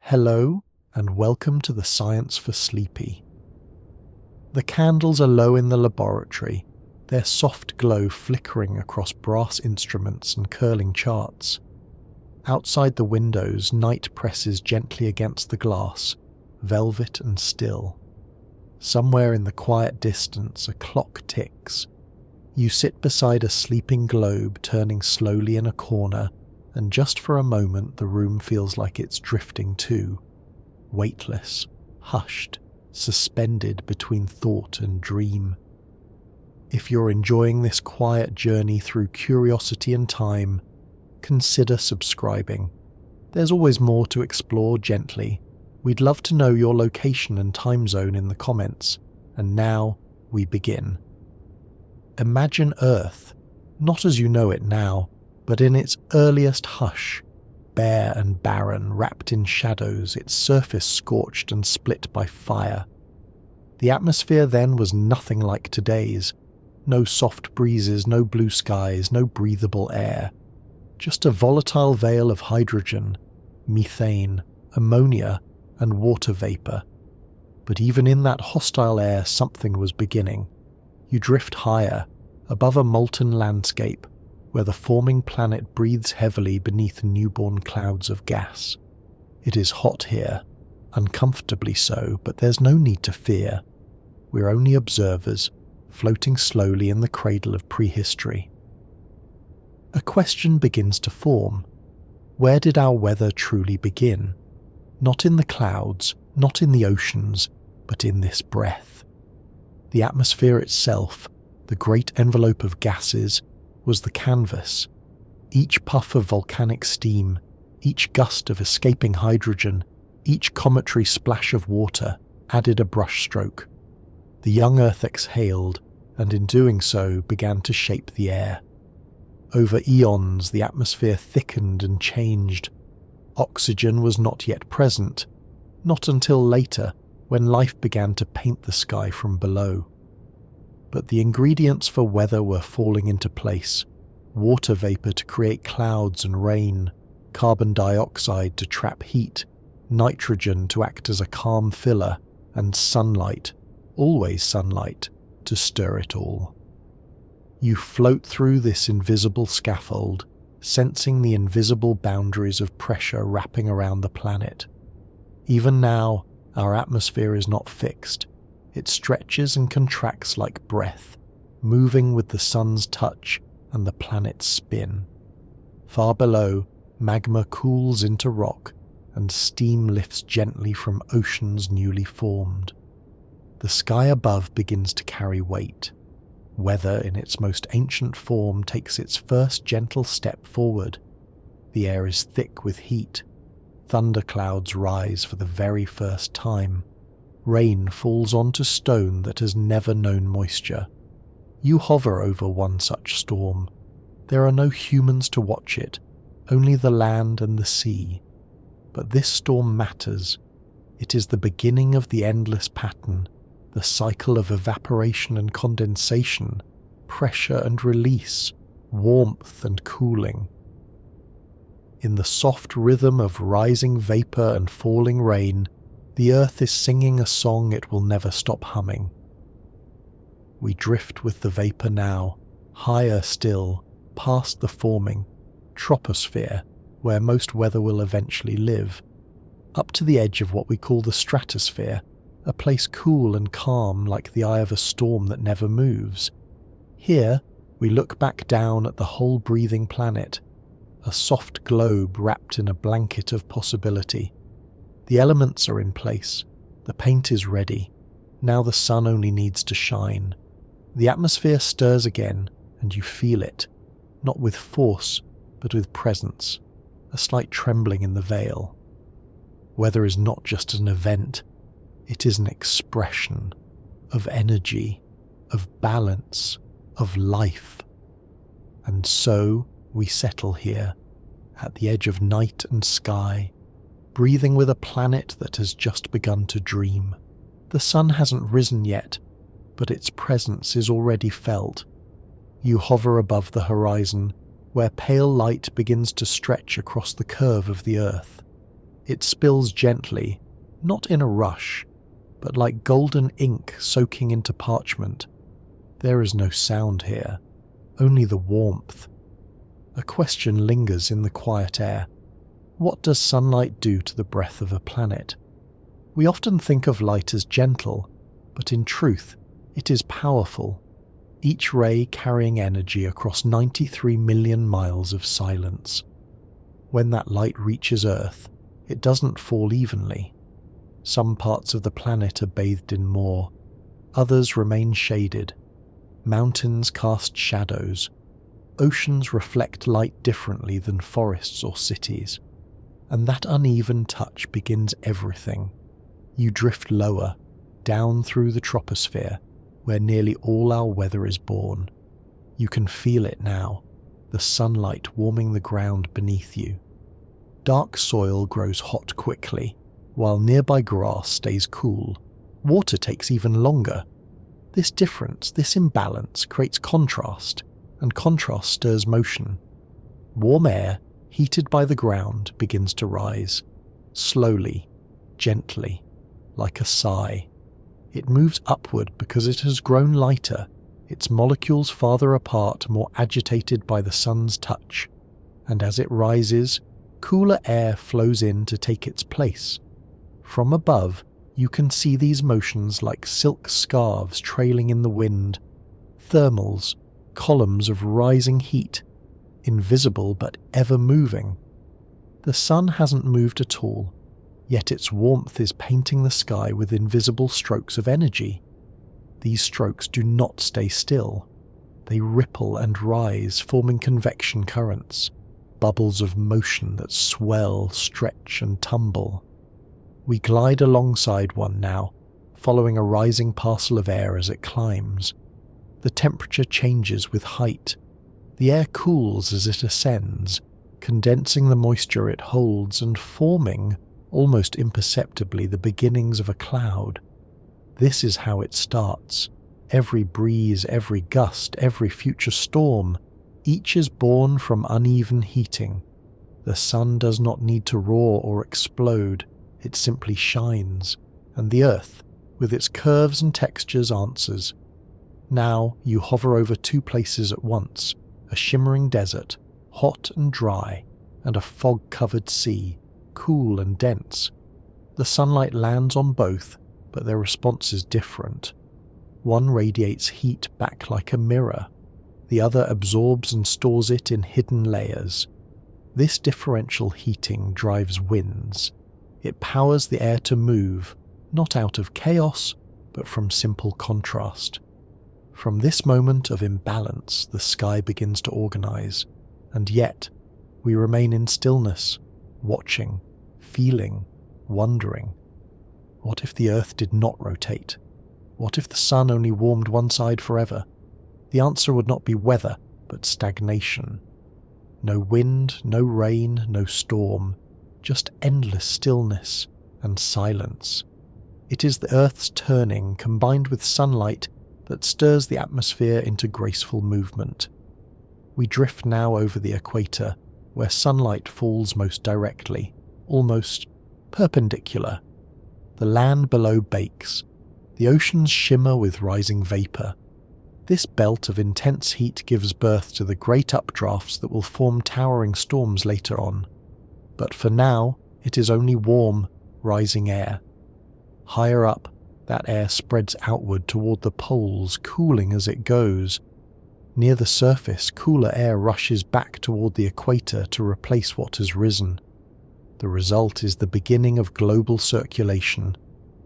Hello, and welcome to the Science for Sleepy. The candles are low in the laboratory, their soft glow flickering across brass instruments and curling charts. Outside the windows, night presses gently against the glass, velvet and still. Somewhere in the quiet distance, a clock ticks. You sit beside a sleeping globe turning slowly in a corner, and just for a moment the room feels like it's drifting too, weightless, hushed, suspended between thought and dream. If you're enjoying this quiet journey through curiosity and time, consider subscribing. There's always more to explore gently. We'd love to know your location and time zone in the comments. And now we begin. Imagine Earth, not as you know it now, but in its earliest hush, bare and barren, wrapped in shadows, its surface scorched and split by fire. The atmosphere then was nothing like today's. No soft breezes, no blue skies, no breathable air. Just a volatile veil of hydrogen, methane, ammonia, and water vapor. But even in that hostile air, something was beginning. You drift higher, above a molten landscape, where the forming planet breathes heavily beneath newborn clouds of gas. It is hot here, uncomfortably so, but there's no need to fear. We're only observers, floating slowly in the cradle of prehistory. A question begins to form. Where did our weather truly begin? Not in the clouds, not in the oceans, but in this breath. The atmosphere itself, the great envelope of gases, was the canvas. Each puff of volcanic steam, each gust of escaping hydrogen, each cometary splash of water added a brushstroke. The young Earth exhaled, and in doing so began to shape the air. Over eons, the atmosphere thickened and changed. Oxygen was not yet present, not until later, when life began to paint the sky from below. But the ingredients for weather were falling into place. Water vapor to create clouds and rain, carbon dioxide to trap heat, nitrogen to act as a calm filler, and sunlight, always sunlight, to stir it all. You float through this invisible scaffold, sensing the invisible boundaries of pressure wrapping around the planet. Even now, our atmosphere is not fixed. It stretches and contracts like breath, moving with the sun's touch and the planet's spin. Far below, magma cools into rock, and steam lifts gently from oceans newly formed. The sky above begins to carry weight. Weather in its most ancient form takes its first gentle step forward. The air is thick with heat. Thunderclouds rise for the very first time. Rain falls onto stone that has never known moisture. You hover over one such storm. There are no humans to watch it, only the land and the sea. But this storm matters. It is the beginning of the endless pattern, the cycle of evaporation and condensation, pressure and release, warmth and cooling. In the soft rhythm of rising vapor and falling rain, the earth is singing a song it will never stop humming. We drift with the vapor now, higher still, past the forming troposphere, where most weather will eventually live, up to the edge of what we call the stratosphere, a place cool and calm like the eye of a storm that never moves. Here, we look back down at the whole breathing planet, a soft globe wrapped in a blanket of possibility. The elements are in place, the paint is ready, now the sun only needs to shine. The atmosphere stirs again, and you feel it, not with force, but with presence, a slight trembling in the veil. Weather is not just an event, it is an expression of energy, of balance, of life. And so we settle here, at the edge of night and sky, breathing with a planet that has just begun to dream. The sun hasn't risen yet, but its presence is already felt. You hover above the horizon, where pale light begins to stretch across the curve of the earth. It spills gently, not in a rush, but like golden ink soaking into parchment. There is no sound here, only the warmth. A question lingers in the quiet air. What does sunlight do to the breath of a planet? We often think of light as gentle, but in truth, it is powerful, each ray carrying energy across 93 million miles of silence. When that light reaches Earth, it doesn't fall evenly. Some parts of the planet are bathed in more, others remain shaded. Mountains cast shadows. Oceans reflect light differently than forests or cities. And that uneven touch begins everything. You drift lower, down through the troposphere, where nearly all our weather is born. You can feel it now, the sunlight warming the ground beneath you. Dark soil grows hot quickly, while nearby grass stays cool. Water takes even longer. This difference, this imbalance, creates contrast, and contrast stirs motion. Warm air, heated by the ground, begins to rise, slowly, gently, like a sigh. It moves upward because it has grown lighter, its molecules farther apart, more agitated by the sun's touch, and as it rises, cooler air flows in to take its place. From above, you can see these motions like silk scarves trailing in the wind, thermals, columns of rising heat, invisible but ever moving. The sun hasn't moved at all, yet its warmth is painting the sky with invisible strokes of energy. These strokes do not stay still. They ripple and rise, forming convection currents, bubbles of motion that swell, stretch and tumble. We glide alongside one now, following a rising parcel of air as it climbs. The temperature changes with height. The air cools as it ascends, condensing the moisture it holds and forming, almost imperceptibly, the beginnings of a cloud. This is how it starts. Every breeze, every gust, every future storm, each is born from uneven heating. The sun does not need to roar or explode, it simply shines, and the earth, with its curves and textures, answers. Now you hover over two places at once, a shimmering desert, hot and dry, and a fog-covered sea, cool and dense. The sunlight lands on both, but their response is different. One radiates heat back like a mirror, the other absorbs and stores it in hidden layers. This differential heating drives winds. It powers the air to move, not out of chaos, but from simple contrast. From this moment of imbalance, the sky begins to organize, and yet we remain in stillness, watching, feeling, wondering. What if the Earth did not rotate? What if the sun only warmed one side forever? The answer would not be weather, but stagnation. No wind, no rain, no storm, just endless stillness and silence. It is the Earth's turning, combined with sunlight, that stirs the atmosphere into graceful movement. We drift now over the equator, where sunlight falls most directly, almost perpendicular. The land below bakes. The oceans shimmer with rising vapour. This belt of intense heat gives birth to the great updrafts that will form towering storms later on. But for now, it is only warm, rising air. Higher up, that air spreads outward toward the poles, cooling as it goes. Near the surface, cooler air rushes back toward the equator to replace what has risen. The result is the beginning of global circulation,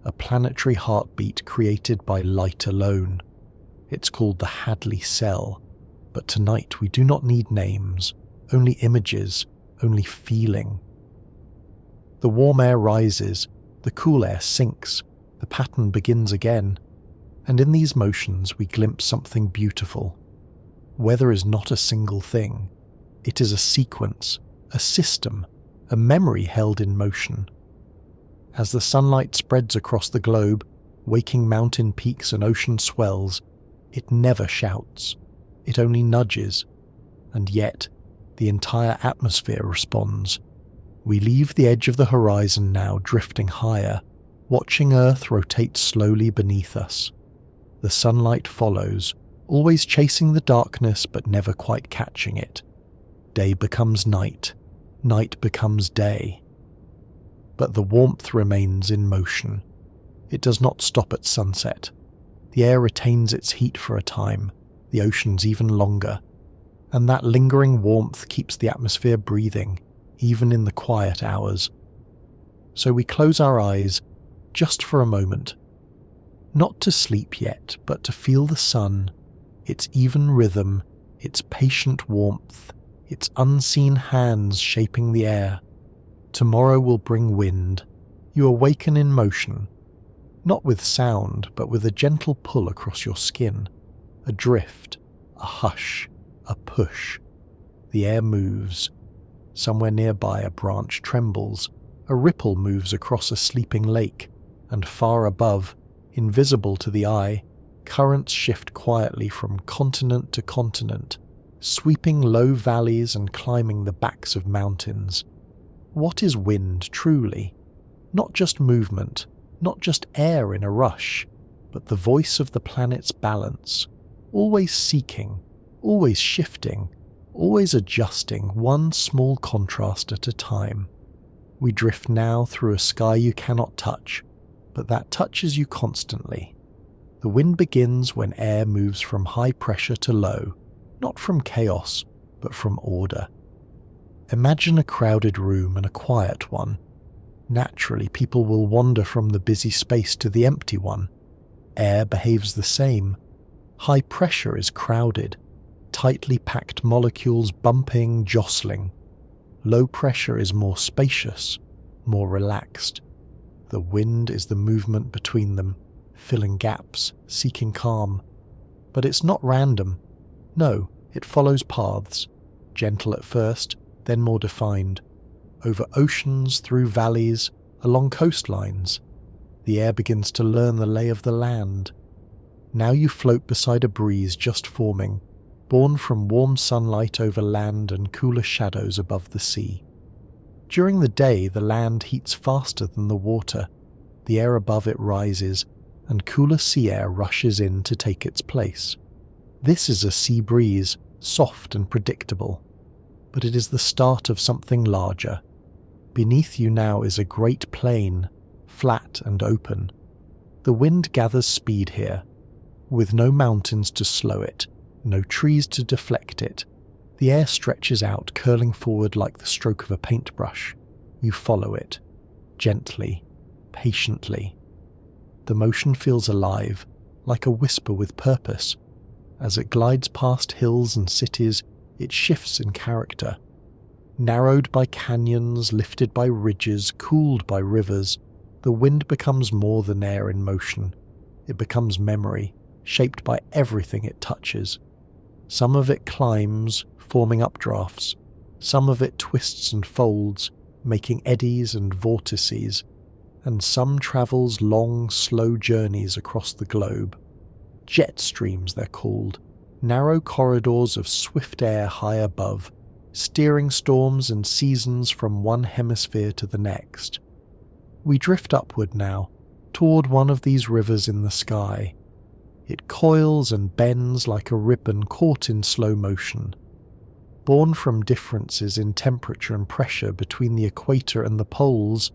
a planetary heartbeat created by light alone. It's called the Hadley cell, but tonight we do not need names, only images, only feeling. The warm air rises, the cool air sinks, the pattern begins again, and in these motions we glimpse something beautiful. Weather is not a single thing. It is a sequence, a system, a memory held in motion. As the sunlight spreads across the globe, waking mountain peaks and ocean swells, it never shouts. It only nudges, and yet the entire atmosphere responds. We leave the edge of the horizon now, drifting higher, watching Earth rotate slowly beneath us. The sunlight follows, always chasing the darkness but never quite catching it. Day becomes night, night becomes day. But the warmth remains in motion. It does not stop at sunset. The air retains its heat for a time, the oceans even longer, and that lingering warmth keeps the atmosphere breathing, even in the quiet hours. So we close our eyes, just for a moment. Not to sleep yet, but to feel the sun, its even rhythm, its patient warmth, its unseen hands shaping the air. Tomorrow will bring wind. You awaken in motion, not with sound, but with a gentle pull across your skin, a drift, a hush, a push. The air moves. Somewhere nearby a branch trembles, a ripple moves across a sleeping lake, and far above, invisible to the eye, currents shift quietly from continent to continent, sweeping low valleys and climbing the backs of mountains. What is wind truly? Not just movement, not just air in a rush, but the voice of the planet's balance, always seeking, always shifting, always adjusting one small contrast at a time. We drift now through a sky you cannot touch, but that touches you constantly. The wind begins when air moves from high pressure to low, not from chaos, but from order. Imagine a crowded room and a quiet one. Naturally, people will wander from the busy space to the empty one. Air behaves the same. High pressure is crowded, tightly packed molecules bumping, jostling. Low pressure is more spacious, more relaxed. The wind is the movement between them, filling gaps, seeking calm. But it's not random. No, it follows paths, gentle at first, then more defined. Over oceans, through valleys, along coastlines. The air begins to learn the lay of the land. Now you float beside a breeze just forming, born from warm sunlight over land and cooler shadows above the sea. During the day, the land heats faster than the water. The air above it rises, and cooler sea air rushes in to take its place. This is a sea breeze, soft and predictable. But it is the start of something larger. Beneath you now is a great plain, flat and open. The wind gathers speed here, with no mountains to slow it, no trees to deflect it. The air stretches out, curling forward like the stroke of a paintbrush. You follow it, gently, patiently. The motion feels alive, like a whisper with purpose. As it glides past hills and cities, it shifts in character. Narrowed by canyons, lifted by ridges, cooled by rivers, the wind becomes more than air in motion. It becomes memory, shaped by everything it touches. Some of it climbs, forming updrafts. Some of it twists and folds, making eddies and vortices. And some travels long, slow journeys across the globe. Jet streams, they're called. Narrow corridors of swift air high above, steering storms and seasons from one hemisphere to the next. We drift upward now, toward one of these rivers in the sky. It coils and bends like a ribbon caught in slow motion. Born from differences in temperature and pressure between the equator and the poles,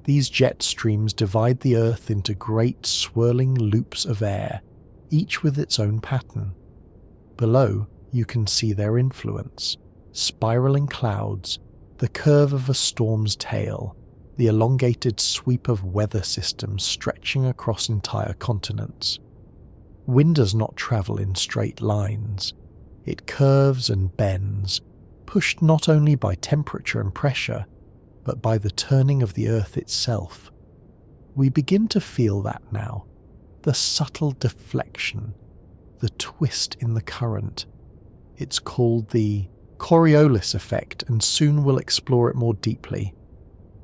these jet streams divide the Earth into great swirling loops of air, each with its own pattern. Below, you can see their influence. Spiraling clouds, the curve of a storm's tail, the elongated sweep of weather systems stretching across entire continents. Wind does not travel in straight lines. It curves and bends, pushed not only by temperature and pressure, but by the turning of the Earth itself. We begin to feel that now, the subtle deflection, the twist in the current. It's called the Coriolis effect, and soon we'll explore it more deeply.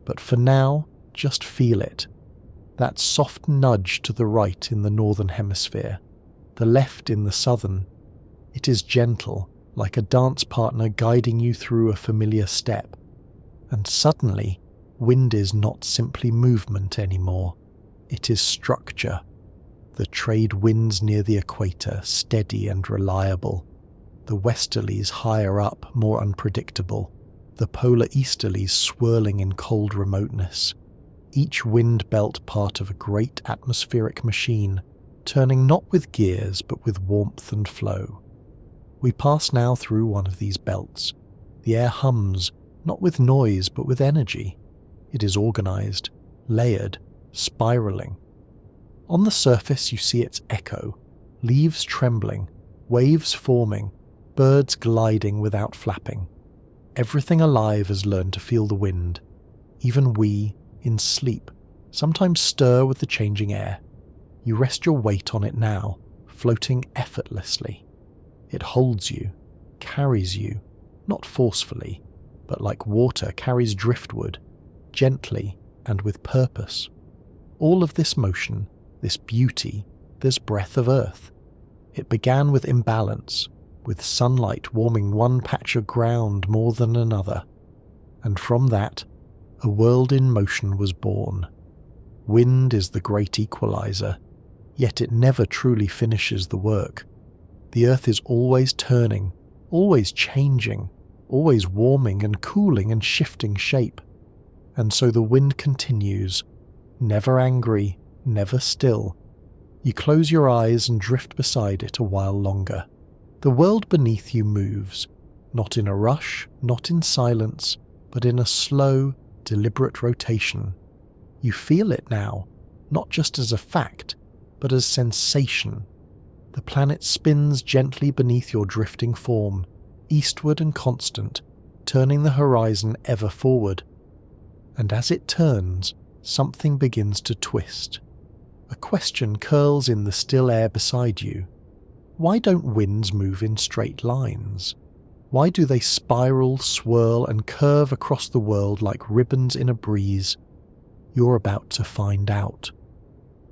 But for now, just feel it. That soft nudge to the right in the northern hemisphere, the left in the southern. It is gentle, like a dance partner guiding you through a familiar step. And suddenly, wind is not simply movement anymore. It is structure. The trade winds near the equator, steady and reliable. The westerlies higher up, more unpredictable. The polar easterlies swirling in cold remoteness. Each wind belt part of a great atmospheric machine, turning not with gears but with warmth and flow. We pass now through one of these belts. The air hums, not with noise but with energy. It is organized, layered, spiraling. On the surface you see its echo, leaves trembling, waves forming, birds gliding without flapping. Everything alive has learned to feel the wind. Even we, in sleep, sometimes stir with the changing air. You rest your weight on it now, floating effortlessly. It holds you, carries you, not forcefully, but like water carries driftwood, gently and with purpose. All of this motion, this beauty, this breath of earth. It began with imbalance, with sunlight warming one patch of ground more than another. And from that, a world in motion was born. Wind is the great equalizer, yet it never truly finishes the work. The earth is always turning, always changing, always warming and cooling and shifting shape. And so the wind continues, never angry, never still. You close your eyes and drift beside it a while longer. The world beneath you moves, not in a rush, not in silence, but in a slow, deliberate rotation. You feel it now, not just as a fact, but as sensation. The planet spins gently beneath your drifting form, eastward and constant, turning the horizon ever forward. And as it turns, something begins to twist. A question curls in the still air beside you. Why don't winds move in straight lines? Why do they spiral, swirl, and curve across the world like ribbons in a breeze? You're about to find out.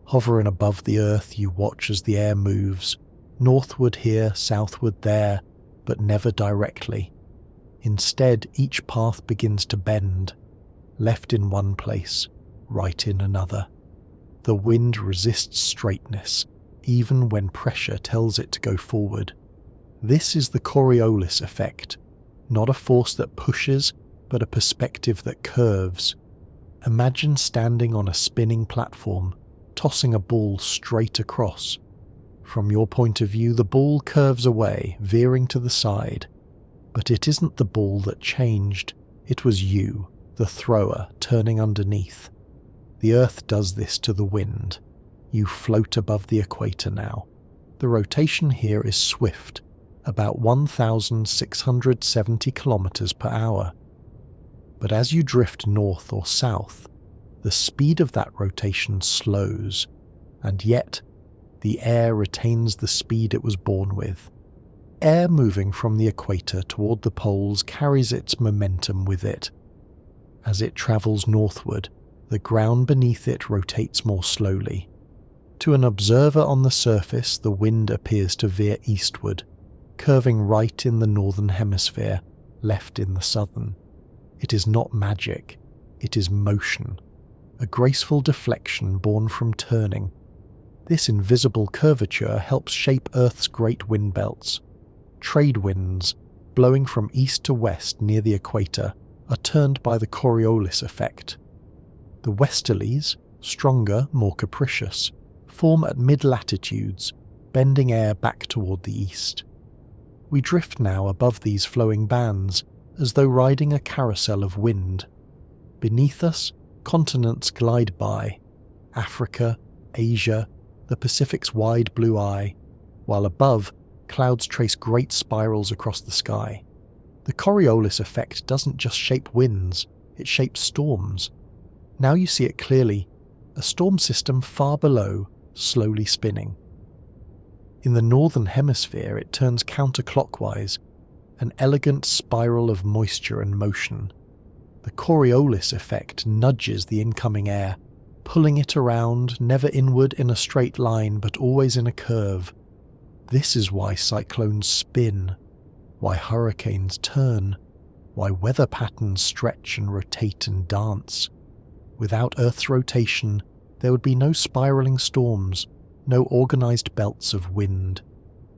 Hovering above the earth, you watch as the air moves, northward here, southward there, but never directly. Instead, each path begins to bend, left in one place, right in another. The wind resists straightness, even when pressure tells it to go forward. This is the Coriolis effect, not a force that pushes, but a perspective that curves. Imagine standing on a spinning platform, tossing a ball straight across. From your point of view, the ball curves away, veering to the side. But it isn't the ball that changed, it was you, the thrower, turning underneath. The earth does this to the wind. You float above the equator now. The rotation here is swift, about 1,670 kilometers per hour. But as you drift north or south, the speed of that rotation slows, and yet the air retains the speed it was born with. Air moving from the equator toward the poles carries its momentum with it. As it travels northward, the ground beneath it rotates more slowly. To an observer on the surface, the wind appears to veer eastward, curving right in the northern hemisphere, left in the southern. It is not magic, it is motion, a graceful deflection born from turning. This invisible curvature helps shape Earth's great wind belts. Trade winds, blowing from east to west near the equator, are turned by the Coriolis effect. The westerlies, stronger, more capricious, form at mid-latitudes, bending air back toward the east. We drift now above these flowing bands, as though riding a carousel of wind. Beneath us, continents glide by, Africa, Asia, the Pacific's wide blue eye, while above, clouds trace great spirals across the sky. The Coriolis effect doesn't just shape winds, it shapes storms. Now you see it clearly, a storm system far below, slowly spinning. In the northern hemisphere it turns counterclockwise, an elegant spiral of moisture and motion. The Coriolis effect nudges the incoming air, pulling it around, never inward in a straight line but always in a curve. This is why cyclones spin, why hurricanes turn. why weather patterns stretch and rotate and dance. Without Earth's rotation, there would be no spiraling storms, no organized belts of wind,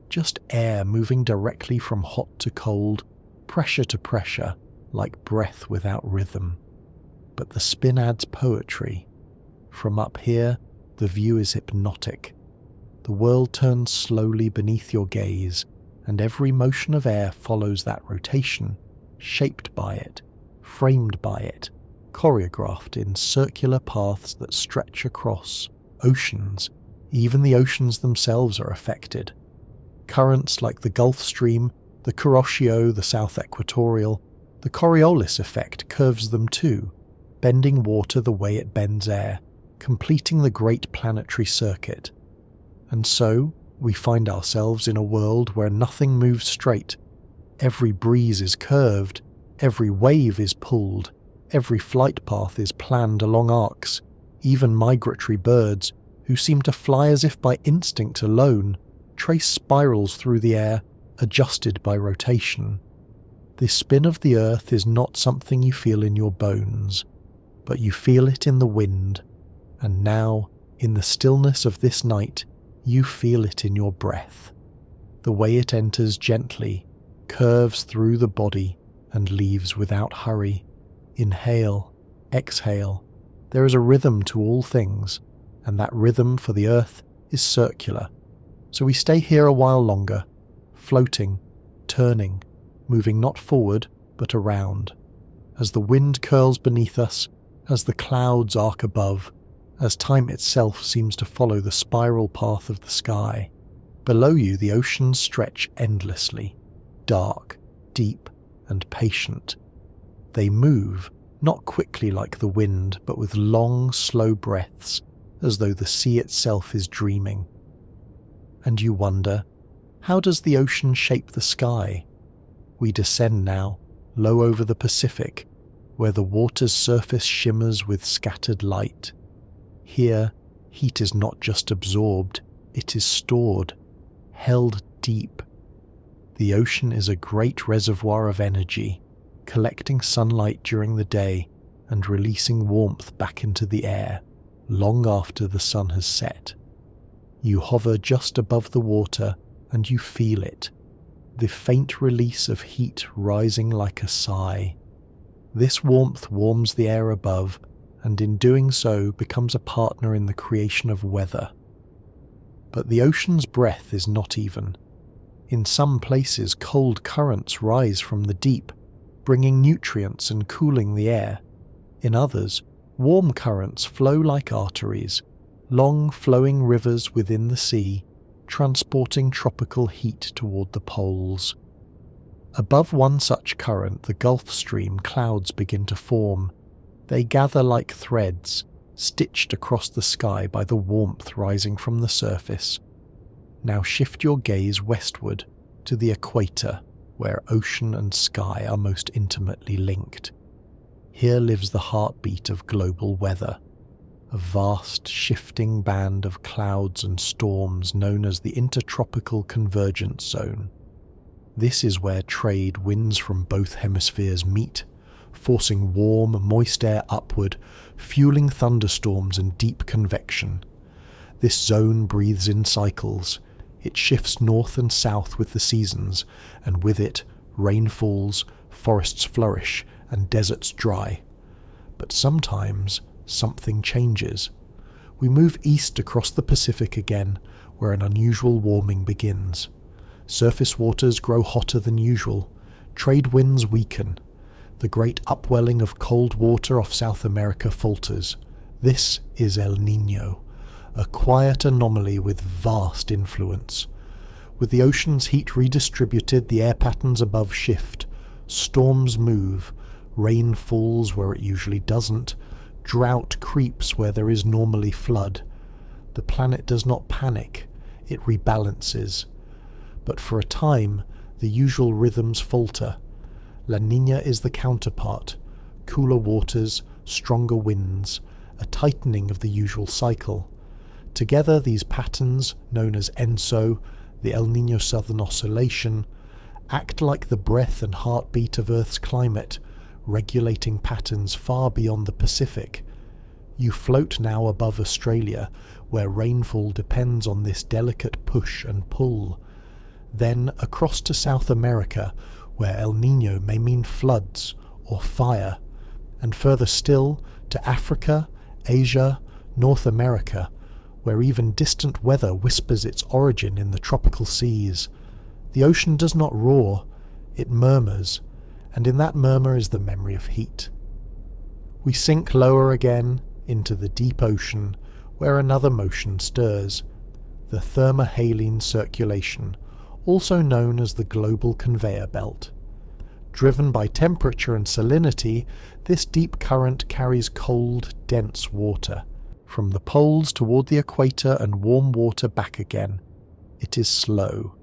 just air moving directly from hot to cold, pressure to pressure, like breath without rhythm. But the spin adds poetry. From up here, the view is hypnotic. The world turns slowly beneath your gaze, and every motion of air follows that rotation, shaped by it, framed by it, choreographed in circular paths that stretch across oceans. Even the oceans themselves are affected. Currents like the Gulf Stream, the Kuroshio, the South Equatorial, the Coriolis effect curves them too, bending water the way it bends air, completing the great planetary circuit. And so, we find ourselves in a world where nothing moves straight. Every breeze is curved, every wave is pulled, every flight path is planned along arcs. Even migratory birds, who seem to fly as if by instinct alone, trace spirals through the air, adjusted by rotation. This spin of the earth is not something you feel in your bones, but you feel it in the wind, and now, in the stillness of this night, you feel it in your breath. The way it enters gently, curves through the body, and leaves without hurry. Inhale, exhale. There is a rhythm to all things, and that rhythm for the earth is circular. So we stay here a while longer, floating, turning, moving not forward, but around. As the wind curls beneath us, as the clouds arc above, as time itself seems to follow the spiral path of the sky. Below you the oceans stretch endlessly, dark, deep, and patient. They move, not quickly like the wind, but with long, slow breaths, as though the sea itself is dreaming. And you wonder, how does the ocean shape the sky? We descend now, low over the Pacific, where the water's surface shimmers with scattered light. Here, heat is not just absorbed, it is stored, held deep. The ocean is a great reservoir of energy, collecting sunlight during the day and releasing warmth back into the air, long after the sun has set. You hover just above the water and you feel it, the faint release of heat rising like a sigh. This warmth warms the air above, and in doing so becomes a partner in the creation of weather. But the ocean's breath is not even. In some places cold currents rise from the deep, bringing nutrients and cooling the air. In others, warm currents flow like arteries, long flowing rivers within the sea, transporting tropical heat toward the poles. Above one such current, the Gulf Stream, clouds begin to form. They gather like threads, stitched across the sky by the warmth rising from the surface. Now shift your gaze westward to the equator, where ocean and sky are most intimately linked. Here lives the heartbeat of global weather, a vast shifting band of clouds and storms known as the Intertropical Convergence Zone. This is where trade winds from both hemispheres meet, forcing warm, moist air upward, fueling thunderstorms and deep convection. This zone breathes in cycles. It shifts north and south with the seasons, and with it, rain falls, forests flourish, and deserts dry. But sometimes, something changes. We move east across the Pacific again, where an unusual warming begins. Surface waters grow hotter than usual. Trade winds weaken. The great upwelling of cold water off South America falters. This is El Niño, a quiet anomaly with vast influence. With the ocean's heat redistributed, the air patterns above shift. Storms move. Rain falls where it usually doesn't. Drought creeps where there is normally flood. The planet does not panic. It rebalances. But for a time, the usual rhythms falter. La Niña is the counterpart, cooler waters, stronger winds, a tightening of the usual cycle. Together these patterns, known as ENSO, the El Niño Southern Oscillation, act like the breath and heartbeat of Earth's climate, regulating patterns far beyond the Pacific. You float now above Australia, where rainfall depends on this delicate push and pull. Then across to South America, where El Niño may mean floods or fire, and further still to Africa, Asia, North America, where even distant weather whispers its origin in the tropical seas. The ocean does not roar, it murmurs, and in that murmur is the memory of heat. We sink lower again into the deep ocean, where another motion stirs, the thermohaline circulation, also known as the global conveyor belt. Driven by temperature and salinity, this deep current carries cold, dense water, from the poles toward the equator and warm water back again. It is slow,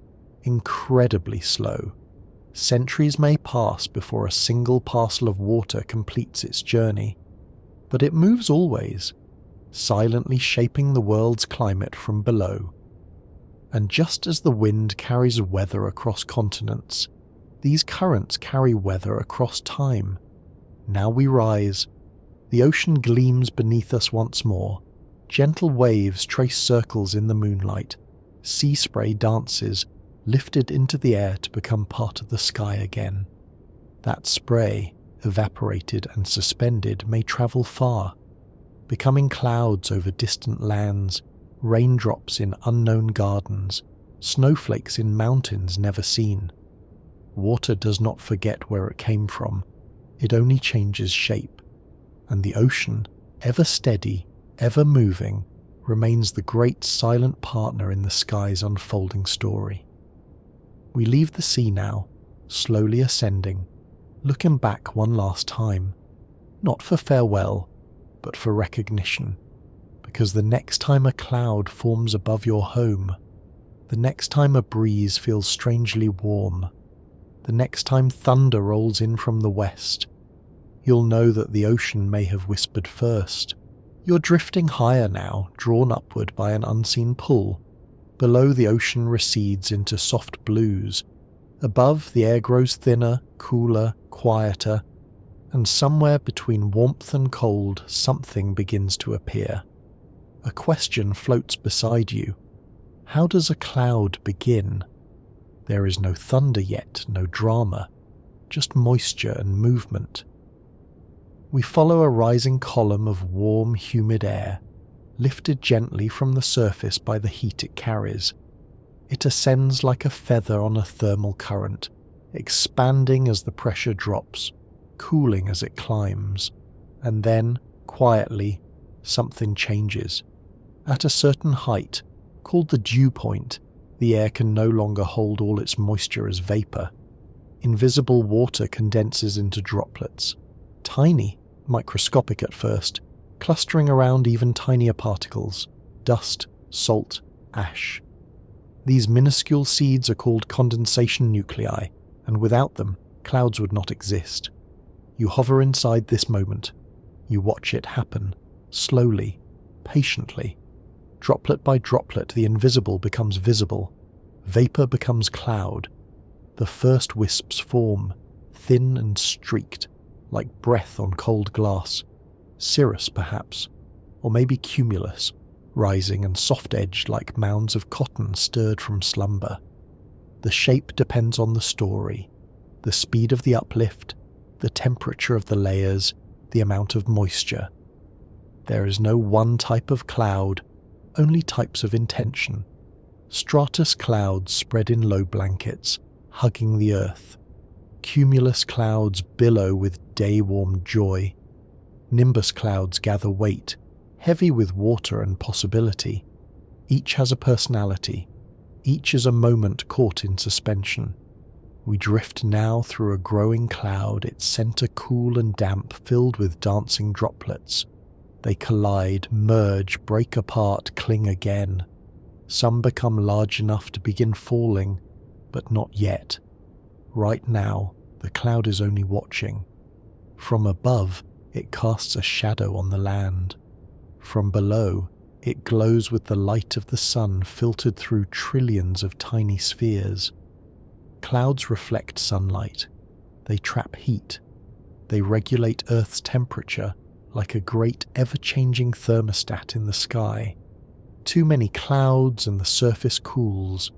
incredibly slow. Centuries may pass before a single parcel of water completes its journey, but it moves always, silently shaping the world's climate from below. And just as the wind carries weather across continents, these currents carry weather across time. Now we rise. The ocean gleams beneath us once more. Gentle waves trace circles in the moonlight. Sea spray dances, lifted into the air to become part of the sky again. That spray, evaporated and suspended, may travel far, becoming clouds over distant lands, raindrops in unknown gardens, snowflakes in mountains never seen. Water does not forget where it came from, it only changes shape, and the ocean, ever steady, ever moving, remains the great silent partner in the sky's unfolding story. We leave the sea now, slowly ascending, looking back one last time, not for farewell, but for recognition, because the next time a cloud forms above your home, the next time a breeze feels strangely warm, the next time thunder rolls in from the west, you'll know that the ocean may have whispered first. You're drifting higher now, drawn upward by an unseen pull. Below, the ocean recedes into soft blues. Above, the air grows thinner, cooler, quieter, and somewhere between warmth and cold, something begins to appear. A question floats beside you. How does a cloud begin? There is no thunder yet, no drama, just moisture and movement. We follow a rising column of warm, humid air, lifted gently from the surface by the heat it carries. It ascends like a feather on a thermal current, expanding as the pressure drops, cooling as it climbs, and then, quietly, something changes. At a certain height, called the dew point, the air can no longer hold all its moisture as vapor. Invisible water condenses into droplets, tiny, microscopic at first, clustering around even tinier particles, dust, salt, ash. These minuscule seeds are called condensation nuclei, and without them, clouds would not exist. You hover inside this moment. You watch it happen, slowly, patiently. Droplet by droplet, the invisible becomes visible. Vapor becomes cloud. The first wisps form, thin and streaked, like breath on cold glass. Cirrus, perhaps, or maybe cumulus, rising and soft-edged like mounds of cotton stirred from slumber. The shape depends on the story, the speed of the uplift, the temperature of the layers, the amount of moisture. There is no one type of cloud, only types of intention. Stratus clouds spread in low blankets, hugging the earth. Cumulus clouds billow with day-warm joy. Nimbus clouds gather weight, heavy with water and possibility. Each has a personality. Each is a moment caught in suspension. We drift now through a growing cloud, its center cool and damp, filled with dancing droplets. They collide, merge, break apart, cling again. Some become large enough to begin falling, but not yet. Right now, the cloud is only watching. From above, it casts a shadow on the land. From below, it glows with the light of the sun filtered through trillions of tiny spheres. Clouds reflect sunlight. They trap heat. They regulate Earth's temperature like a great ever-changing thermostat in the sky. Too many clouds and the surface cools.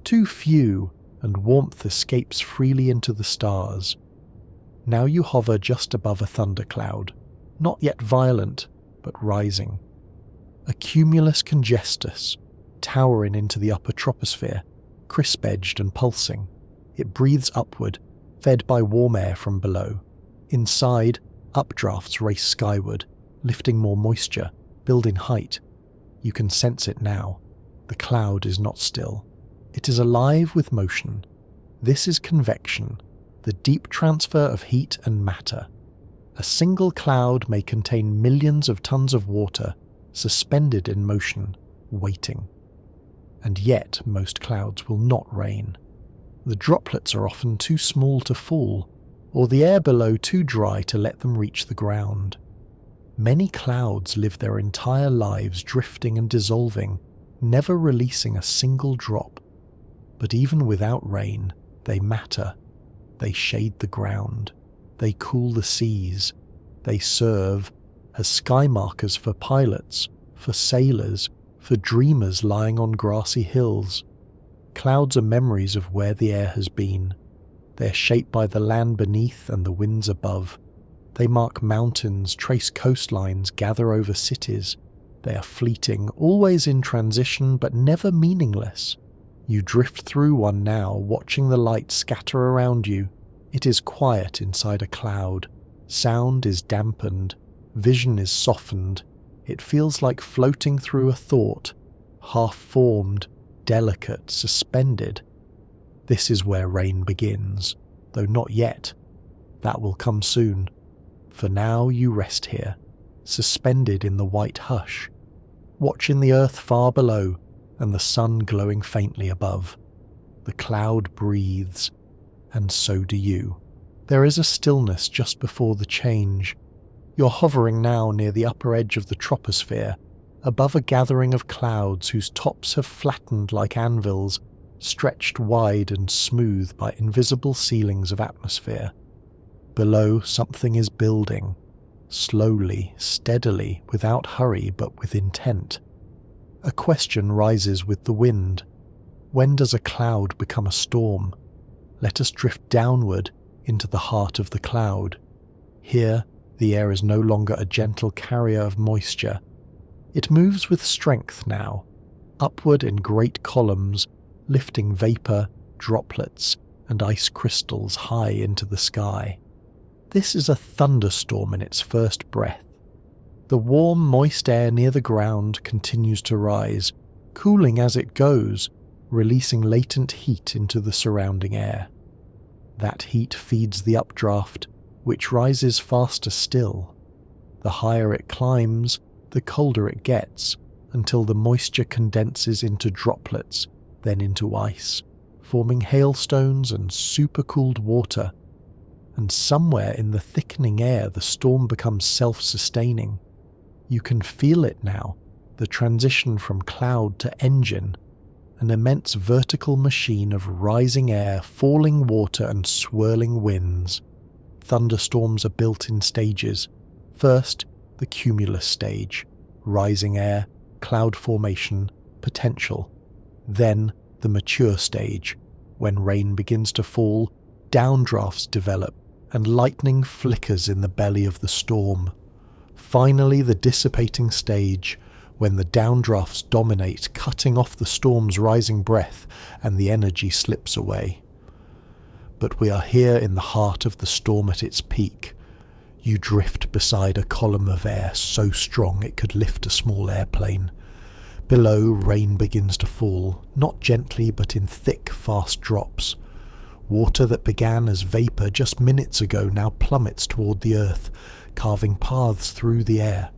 Too few and warmth escapes freely into the stars. Now you hover just above a thundercloud, not yet violent, but rising. A cumulus congestus, towering into the upper troposphere, crisp-edged and pulsing. It breathes upward, fed by warm air from below. Inside, updrafts race skyward, lifting more moisture, building height. You can sense it now. The cloud is not still. It is alive with motion. This is convection, the deep transfer of heat and matter. A single cloud may contain millions of tons of water, suspended in motion, waiting. And yet most clouds will not rain. The droplets are often too small to fall, or the air below too dry to let them reach the ground. Many clouds live their entire lives drifting and dissolving, never releasing a single drop. But even without rain, they matter. They shade the ground. They cool the seas. They serve as sky markers for pilots, for sailors, for dreamers lying on grassy hills. Clouds are memories of where the air has been. They are shaped by the land beneath and the winds above. They mark mountains, trace coastlines, gather over cities. They are fleeting, always in transition, but never meaningless. You drift through one now, watching the light scatter around you. It is quiet inside a cloud. Sound is dampened. Vision is softened. It feels like floating through a thought, half-formed, delicate, suspended. This is where rain begins, though not yet. That will come soon. For now you rest here, suspended in the white hush, watching the earth far below and the sun glowing faintly above. The cloud breathes, and so do you. There is a stillness just before the change. You're hovering now near the upper edge of the troposphere, above a gathering of clouds whose tops have flattened like anvils, stretched wide and smooth by invisible ceilings of atmosphere. Below, something is building, slowly, steadily, without hurry but with intent. A question rises with the wind. When does a cloud become a storm? Let us drift downward into the heart of the cloud. Here, the air is no longer a gentle carrier of moisture. It moves with strength now, upward in great columns, lifting vapour, droplets, and ice crystals high into the sky. This is a thunderstorm in its first breath. The warm, moist air near the ground continues to rise, cooling as it goes, releasing latent heat into the surrounding air. That heat feeds the updraft, which rises faster still. The higher it climbs, the colder it gets, until the moisture condenses into droplets, then into ice, forming hailstones and supercooled water. And somewhere in the thickening air the storm becomes self-sustaining. You can feel it now, the transition from cloud to engine, an immense vertical machine of rising air, falling water and swirling winds. Thunderstorms are built in stages. First, the cumulus stage, rising air, cloud formation, potential. Then, the mature stage, when rain begins to fall, downdrafts develop, and lightning flickers in the belly of the storm. Finally, the dissipating stage, when the downdrafts dominate, cutting off the storm's rising breath, and the energy slips away. But we are here in the heart of the storm at its peak. You drift beside a column of air so strong it could lift a small airplane. Below, rain begins to fall, not gently but in thick, fast drops. Water that began as vapour just minutes ago now plummets toward the earth, carving paths through the air.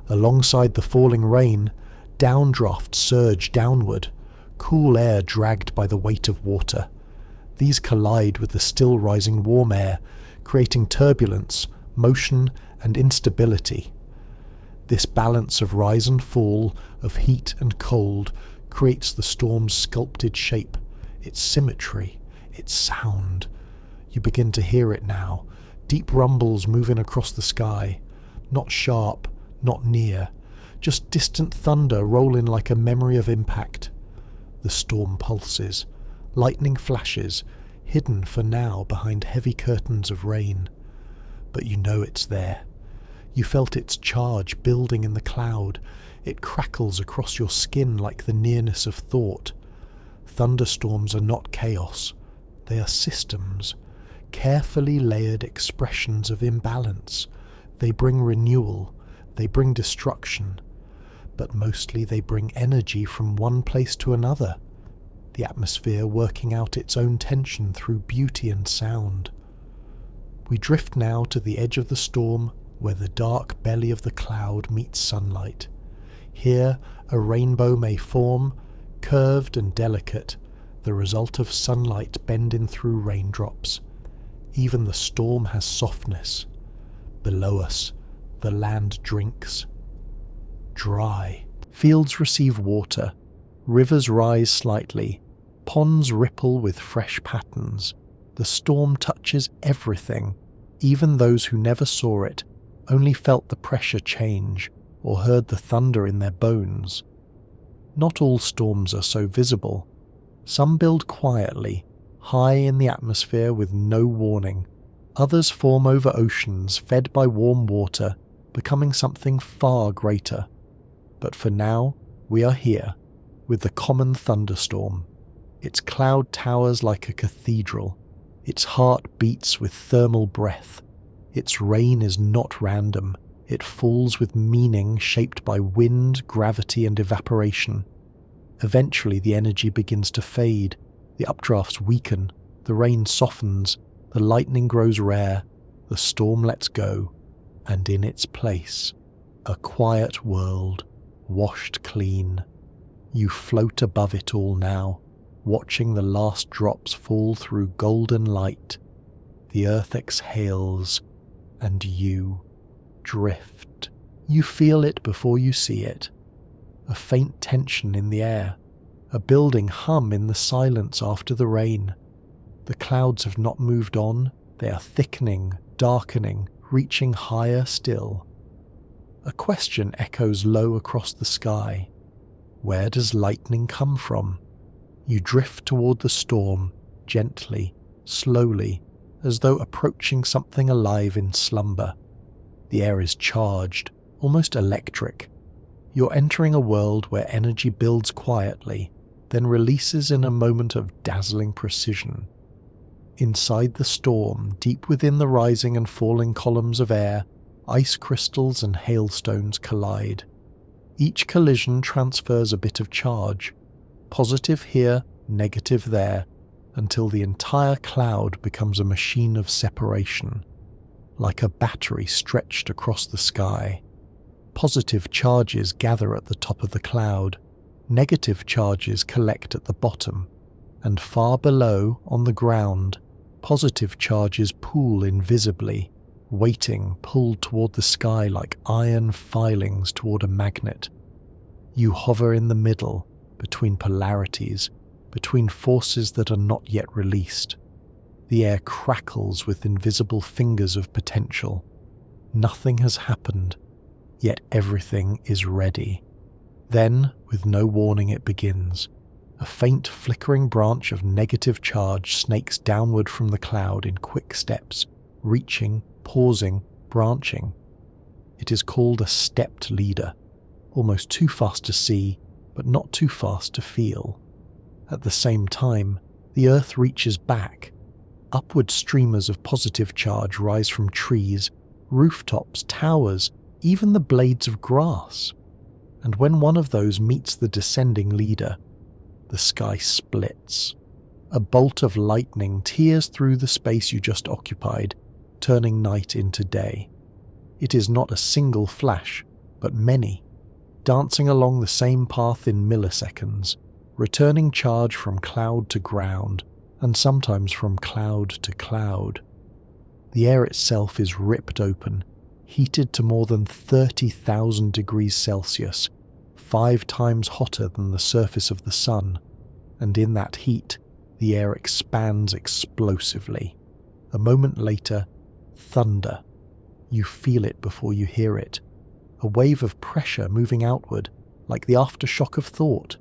Alongside the falling rain, downdrafts surge downward, cool air dragged by the weight of water. These collide with the still rising warm air, creating turbulence, motion, and instability. This balance of rise and fall, of heat and cold, creates the storm's sculpted shape, its symmetry, It's sound. You begin to hear it now. Deep rumbles moving across the sky. Not sharp, not near. Just distant thunder rolling like a memory of impact. The storm pulses. Lightning flashes, hidden for now behind heavy curtains of rain. But you know it's there. You felt its charge building in the cloud. It crackles across your skin like the nearness of thought. Thunderstorms are not chaos. They are systems, carefully layered expressions of imbalance. They bring renewal, they bring destruction, but mostly they bring energy from one place to another, the atmosphere working out its own tension through beauty and sound. We drift now to the edge of the storm, where the dark belly of the cloud meets sunlight. Here a rainbow may form, curved and delicate, the result of sunlight bending through raindrops. Even the storm has softness. Below us, the land drinks. Dry. Fields receive water. Rivers rise slightly. Ponds ripple with fresh patterns. The storm touches everything. Even those who never saw it only felt the pressure change or heard the thunder in their bones. Not all storms are so visible. Some build quietly, high in the atmosphere with no warning. Others form over oceans fed by warm water, becoming something far greater. But for now, we are here, with the common thunderstorm. Its cloud towers like a cathedral. Its heart beats with thermal breath. Its rain is not random. It falls with meaning shaped by wind, gravity, and evaporation. Eventually the energy begins to fade, the updrafts weaken, the rain softens, the lightning grows rare, the storm lets go, and in its place, a quiet world, washed clean. You float above it all now, watching the last drops fall through golden light. The earth exhales, and you drift. You feel it before you see it. A faint tension in the air, a building hum in the silence after the rain. The clouds have not moved on, they are thickening, darkening, reaching higher still. A question echoes low across the sky. Where does lightning come from? You drift toward the storm, gently, slowly, as though approaching something alive in slumber. The air is charged, almost electric. You're entering a world where energy builds quietly, then releases in a moment of dazzling precision. Inside the storm, deep within the rising and falling columns of air, ice crystals and hailstones collide. Each collision transfers a bit of charge, positive here, negative there, until the entire cloud becomes a machine of separation, like a battery stretched across the sky. Positive charges gather at the top of the cloud, negative charges collect at the bottom, and far below, on the ground, positive charges pool invisibly, waiting, pulled toward the sky like iron filings toward a magnet. You hover in the middle, between polarities, between forces that are not yet released. The air crackles with invisible fingers of potential. Nothing has happened, yet everything is ready. Then, with no warning, it begins. A faint flickering branch of negative charge snakes downward from the cloud in quick steps, reaching, pausing, branching. It is called a stepped leader, almost too fast to see, but not too fast to feel. At the same time, the earth reaches back. Upward streamers of positive charge rise from trees, rooftops, towers, even the blades of grass. And when one of those meets the descending leader, the sky splits. A bolt of lightning tears through the space you just occupied, turning night into day. It is not a single flash, but many, dancing along the same path in milliseconds, returning charge from cloud to ground, and sometimes from cloud to cloud. The air itself is ripped open, heated to more than 30,000 degrees Celsius, 5 times hotter than the surface of the sun, and in that heat, The air expands explosively. A moment later, thunder. You feel it before you hear it. A wave of pressure moving outward, like the aftershock of thought.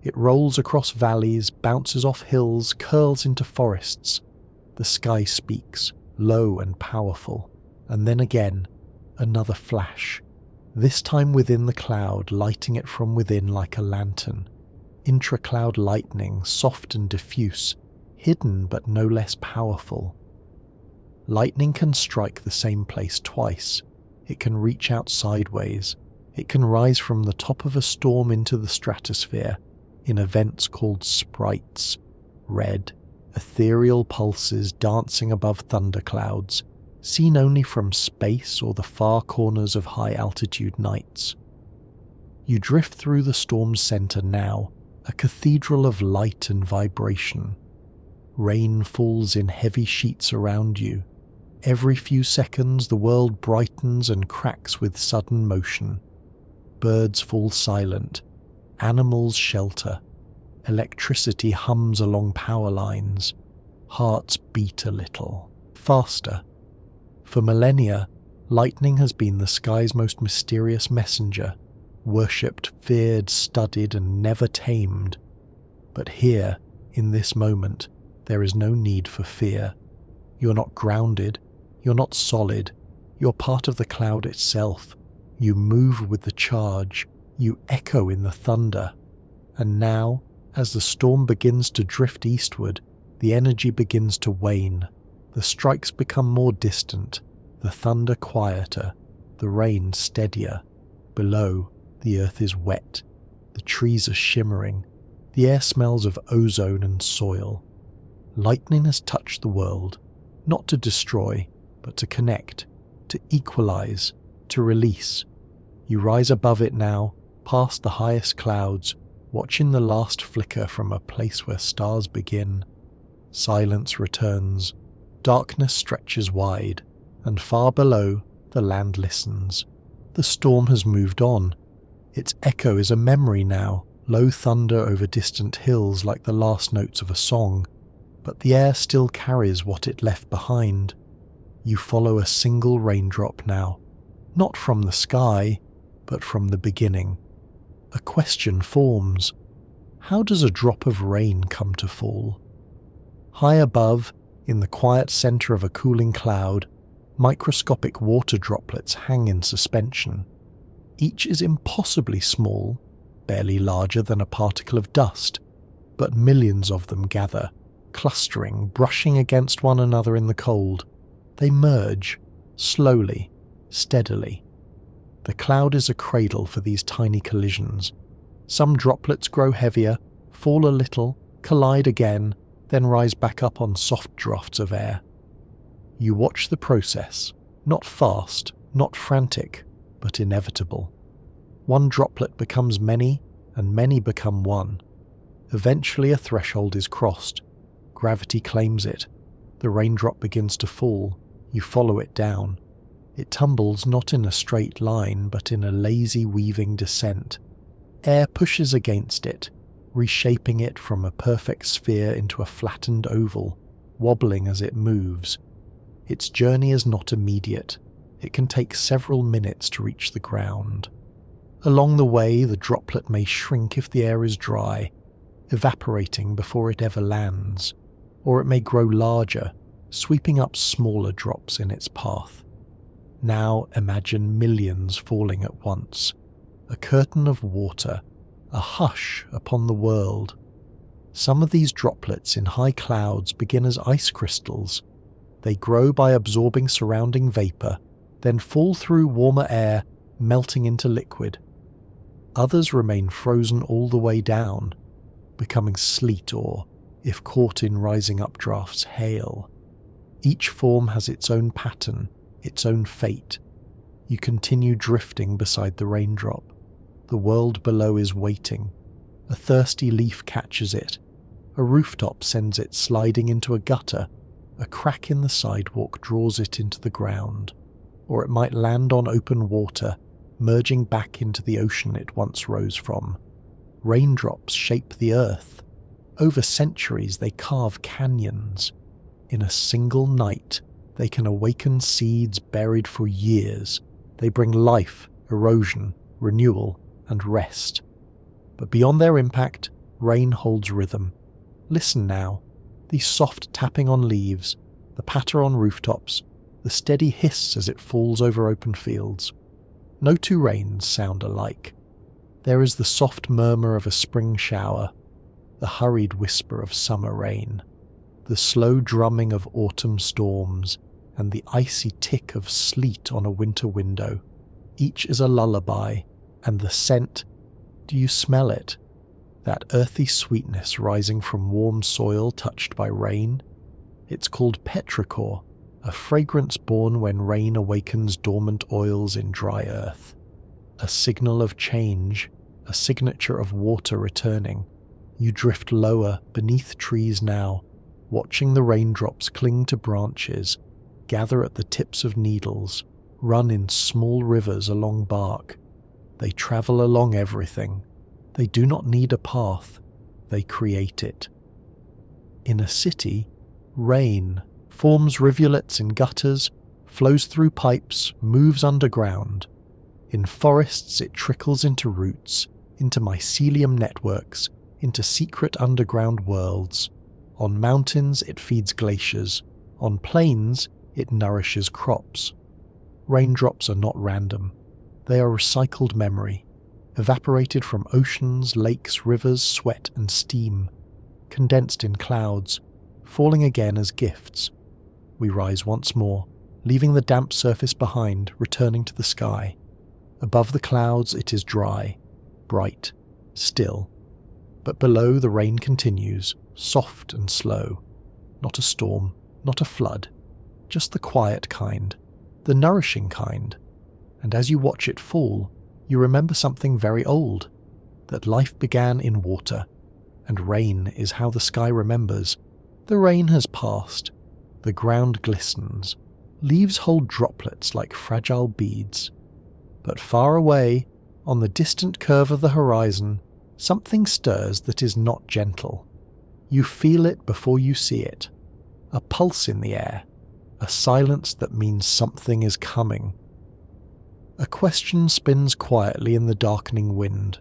It rolls across valleys, bounces off hills, curls into forests. The sky speaks, low and powerful. And then again, another flash. This time within the cloud, lighting it from within like a lantern. Intra-cloud lightning, soft and diffuse, hidden but no less powerful. Lightning can strike the same place twice. It can reach out sideways. It can rise from the top of a storm into the stratosphere in events called sprites, red, ethereal pulses dancing above thunderclouds, seen only from space or the far corners of high-altitude nights. You drift through the storm's center now, a cathedral of light and vibration. Rain falls in heavy sheets around you. Every few seconds the world brightens and cracks with sudden motion. Birds fall silent. Animals shelter. Electricity hums along power lines. Hearts beat a little, faster. For millennia, lightning has been the sky's most mysterious messenger, worshipped, feared, studied, and never tamed. But here, in this moment, there is no need for fear. You're not grounded, you're not solid, you're part of the cloud itself. You move with the charge, you echo in the thunder. And now, as the storm begins to drift eastward, the energy begins to wane. The strikes become more distant, the thunder quieter, the rain steadier. Below, the earth is wet, the trees are shimmering, the air smells of ozone and soil. Lightning has touched the world, not to destroy, but to connect, to equalize, to release. You rise above it now, past the highest clouds, watching the last flicker from a place where stars begin. Silence returns, darkness stretches wide, and far below, the land listens. The storm has moved on. Its echo is a memory now, low thunder over distant hills like the last notes of a song, but the air still carries what it left behind. You follow a single raindrop now, not from the sky, but from the beginning. A question forms. How does a drop of rain come to fall? High above, in the quiet center of a cooling cloud, microscopic water droplets hang in suspension. Each is impossibly small, barely larger than a particle of dust, but millions of them gather, clustering, brushing against one another in the cold. They merge, slowly, steadily. The cloud is a cradle for these tiny collisions. Some droplets grow heavier, fall a little, collide again, then rise back up on soft drafts of air. You watch the process, not fast, not frantic, but inevitable. One droplet becomes many, and many become one. Eventually a threshold is crossed. Gravity claims it. The raindrop begins to fall. You follow it down. It tumbles not in a straight line, but in a lazy weaving descent. Air pushes against it, reshaping it from a perfect sphere into a flattened oval, wobbling as it moves. Its journey is not immediate. It can take several minutes to reach the ground. Along the way, the droplet may shrink if the air is dry, evaporating before it ever lands, or it may grow larger, sweeping up smaller drops in its path. Now imagine millions falling at once, a curtain of water, a hush upon the world. Some of these droplets in high clouds begin as ice crystals. They grow by absorbing surrounding vapor, then fall through warmer air, melting into liquid. Others remain frozen all the way down, becoming sleet or, if caught in rising updrafts, hail. Each form has its own pattern, its own fate. You continue drifting beside the raindrop. The world below is waiting. A thirsty leaf catches it. A rooftop sends it sliding into a gutter. A crack in the sidewalk draws it into the ground. Or it might land on open water, merging back into the ocean it once rose from. Raindrops shape the earth. Over centuries they carve canyons. In a single night, they can awaken seeds buried for years. They bring life, erosion, renewal, and rest. But beyond their impact, rain holds rhythm. Listen now, the soft tapping on leaves, the patter on rooftops, the steady hiss as it falls over open fields. No two rains sound alike. There is the soft murmur of a spring shower, the hurried whisper of summer rain, the slow drumming of autumn storms, and the icy tick of sleet on a winter window. Each is a lullaby, and the scent, do you smell it? That earthy sweetness rising from warm soil touched by rain? It's called petrichor, a fragrance born when rain awakens dormant oils in dry earth. A signal of change, a signature of water returning. You drift lower beneath trees now, watching the raindrops cling to branches, gather at the tips of needles, run in small rivers along bark. They travel along everything. They do not need a path, they create it. In a city, rain forms rivulets in gutters, flows through pipes, moves underground. In forests it trickles into roots, into mycelium networks, into secret underground worlds. On mountains it feeds glaciers, on plains it nourishes crops. Raindrops are not random, they are recycled memory, evaporated from oceans, lakes, rivers, sweat and steam, condensed in clouds, falling again as gifts. We rise once more, leaving the damp surface behind, returning to the sky. Above the clouds it is dry, bright, still. But below the rain continues, soft and slow. Not a storm, not a flood, just the quiet kind, the nourishing kind. And as you watch it fall, you remember something very old, that life began in water, and rain is how the sky remembers. The rain has passed, the ground glistens, leaves hold droplets like fragile beads. But far away, on the distant curve of the horizon, something stirs that is not gentle. You feel it before you see it. A pulse in the air, a silence that means something is coming. A question spins quietly in the darkening wind.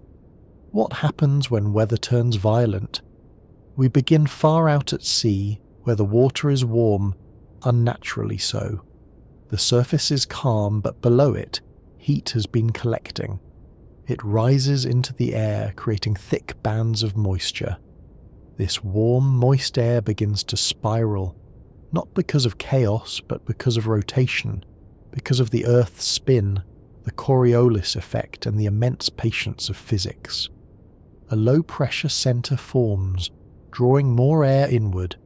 What happens when weather turns violent? We begin far out at sea, where the water is warm, unnaturally so. The surface is calm, but below it, heat has been collecting. It rises into the air, creating thick bands of moisture. This warm, moist air begins to spiral, not because of chaos, but because of rotation, because of the Earth's spin, the Coriolis effect, and the immense patience of physics. A low-pressure center forms, drawing more air inward.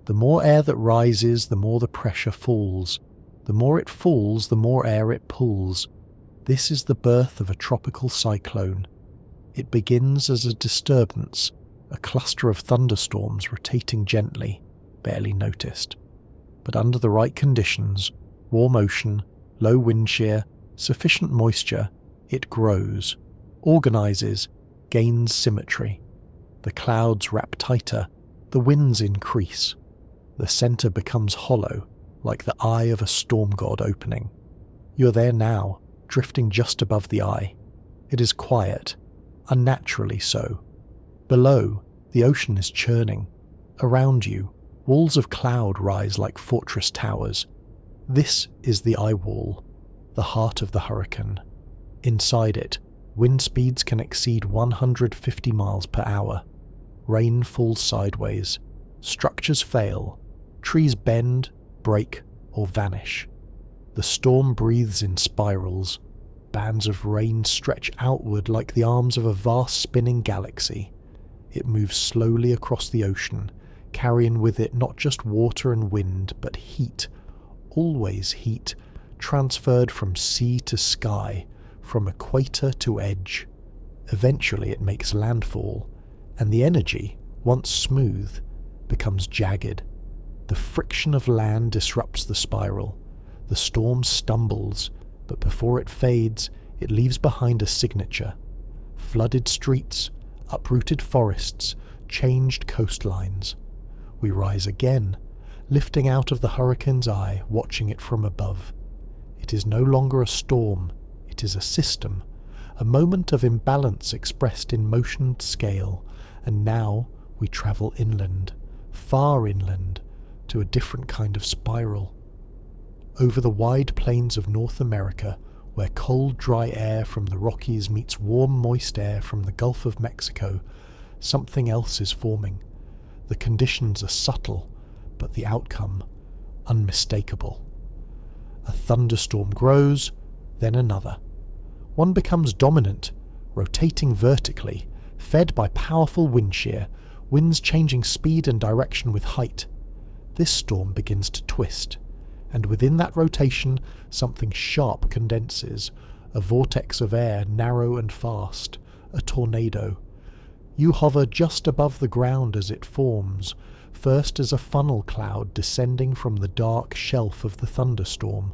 The more air that rises, the more the pressure falls. The more it falls, the more air it pulls. This is the birth of a tropical cyclone. It begins as a disturbance, a cluster of thunderstorms rotating gently, barely noticed. But under the right conditions, warm ocean, low wind shear, sufficient moisture, it grows, organizes, gains symmetry. The clouds wrap tighter, the winds increase. The center becomes hollow, like the eye of a storm god opening. You're there now, drifting just above the eye. It is quiet, unnaturally so. Below, the ocean is churning. Around you, walls of cloud rise like fortress towers. This is the eye wall, the heart of the hurricane. Inside it, wind speeds can exceed 150 miles per hour. Rain falls sideways. Structures fail. Trees bend, break, or vanish. The storm breathes in spirals. Bands of rain stretch outward like the arms of a vast spinning galaxy. It moves slowly across the ocean, carrying with it not just water and wind, but heat, always heat, transferred from sea to sky, from equator to edge. Eventually it makes landfall, and the energy, once smooth, becomes jagged. The friction of land disrupts the spiral. The storm stumbles, but before it fades, it leaves behind a signature. Flooded streets, uprooted forests, changed coastlines. We rise again, lifting out of the hurricane's eye, watching it from above. It is no longer a storm, it is a system, a moment of imbalance expressed in motioned scale, and now we travel inland, far inland, to a different kind of spiral. Over the wide plains of North America, where cold, dry air from the Rockies meets warm, moist air from the Gulf of Mexico, something else is forming. The conditions are subtle, but the outcome unmistakable. A thunderstorm grows, then another. One becomes dominant, rotating vertically, fed by powerful wind shear, winds changing speed and direction with height. This storm begins to twist, and within that rotation something sharp condenses, a vortex of air narrow and fast, a tornado. You hover just above the ground as it forms, first as a funnel cloud descending from the dark shelf of the thunderstorm.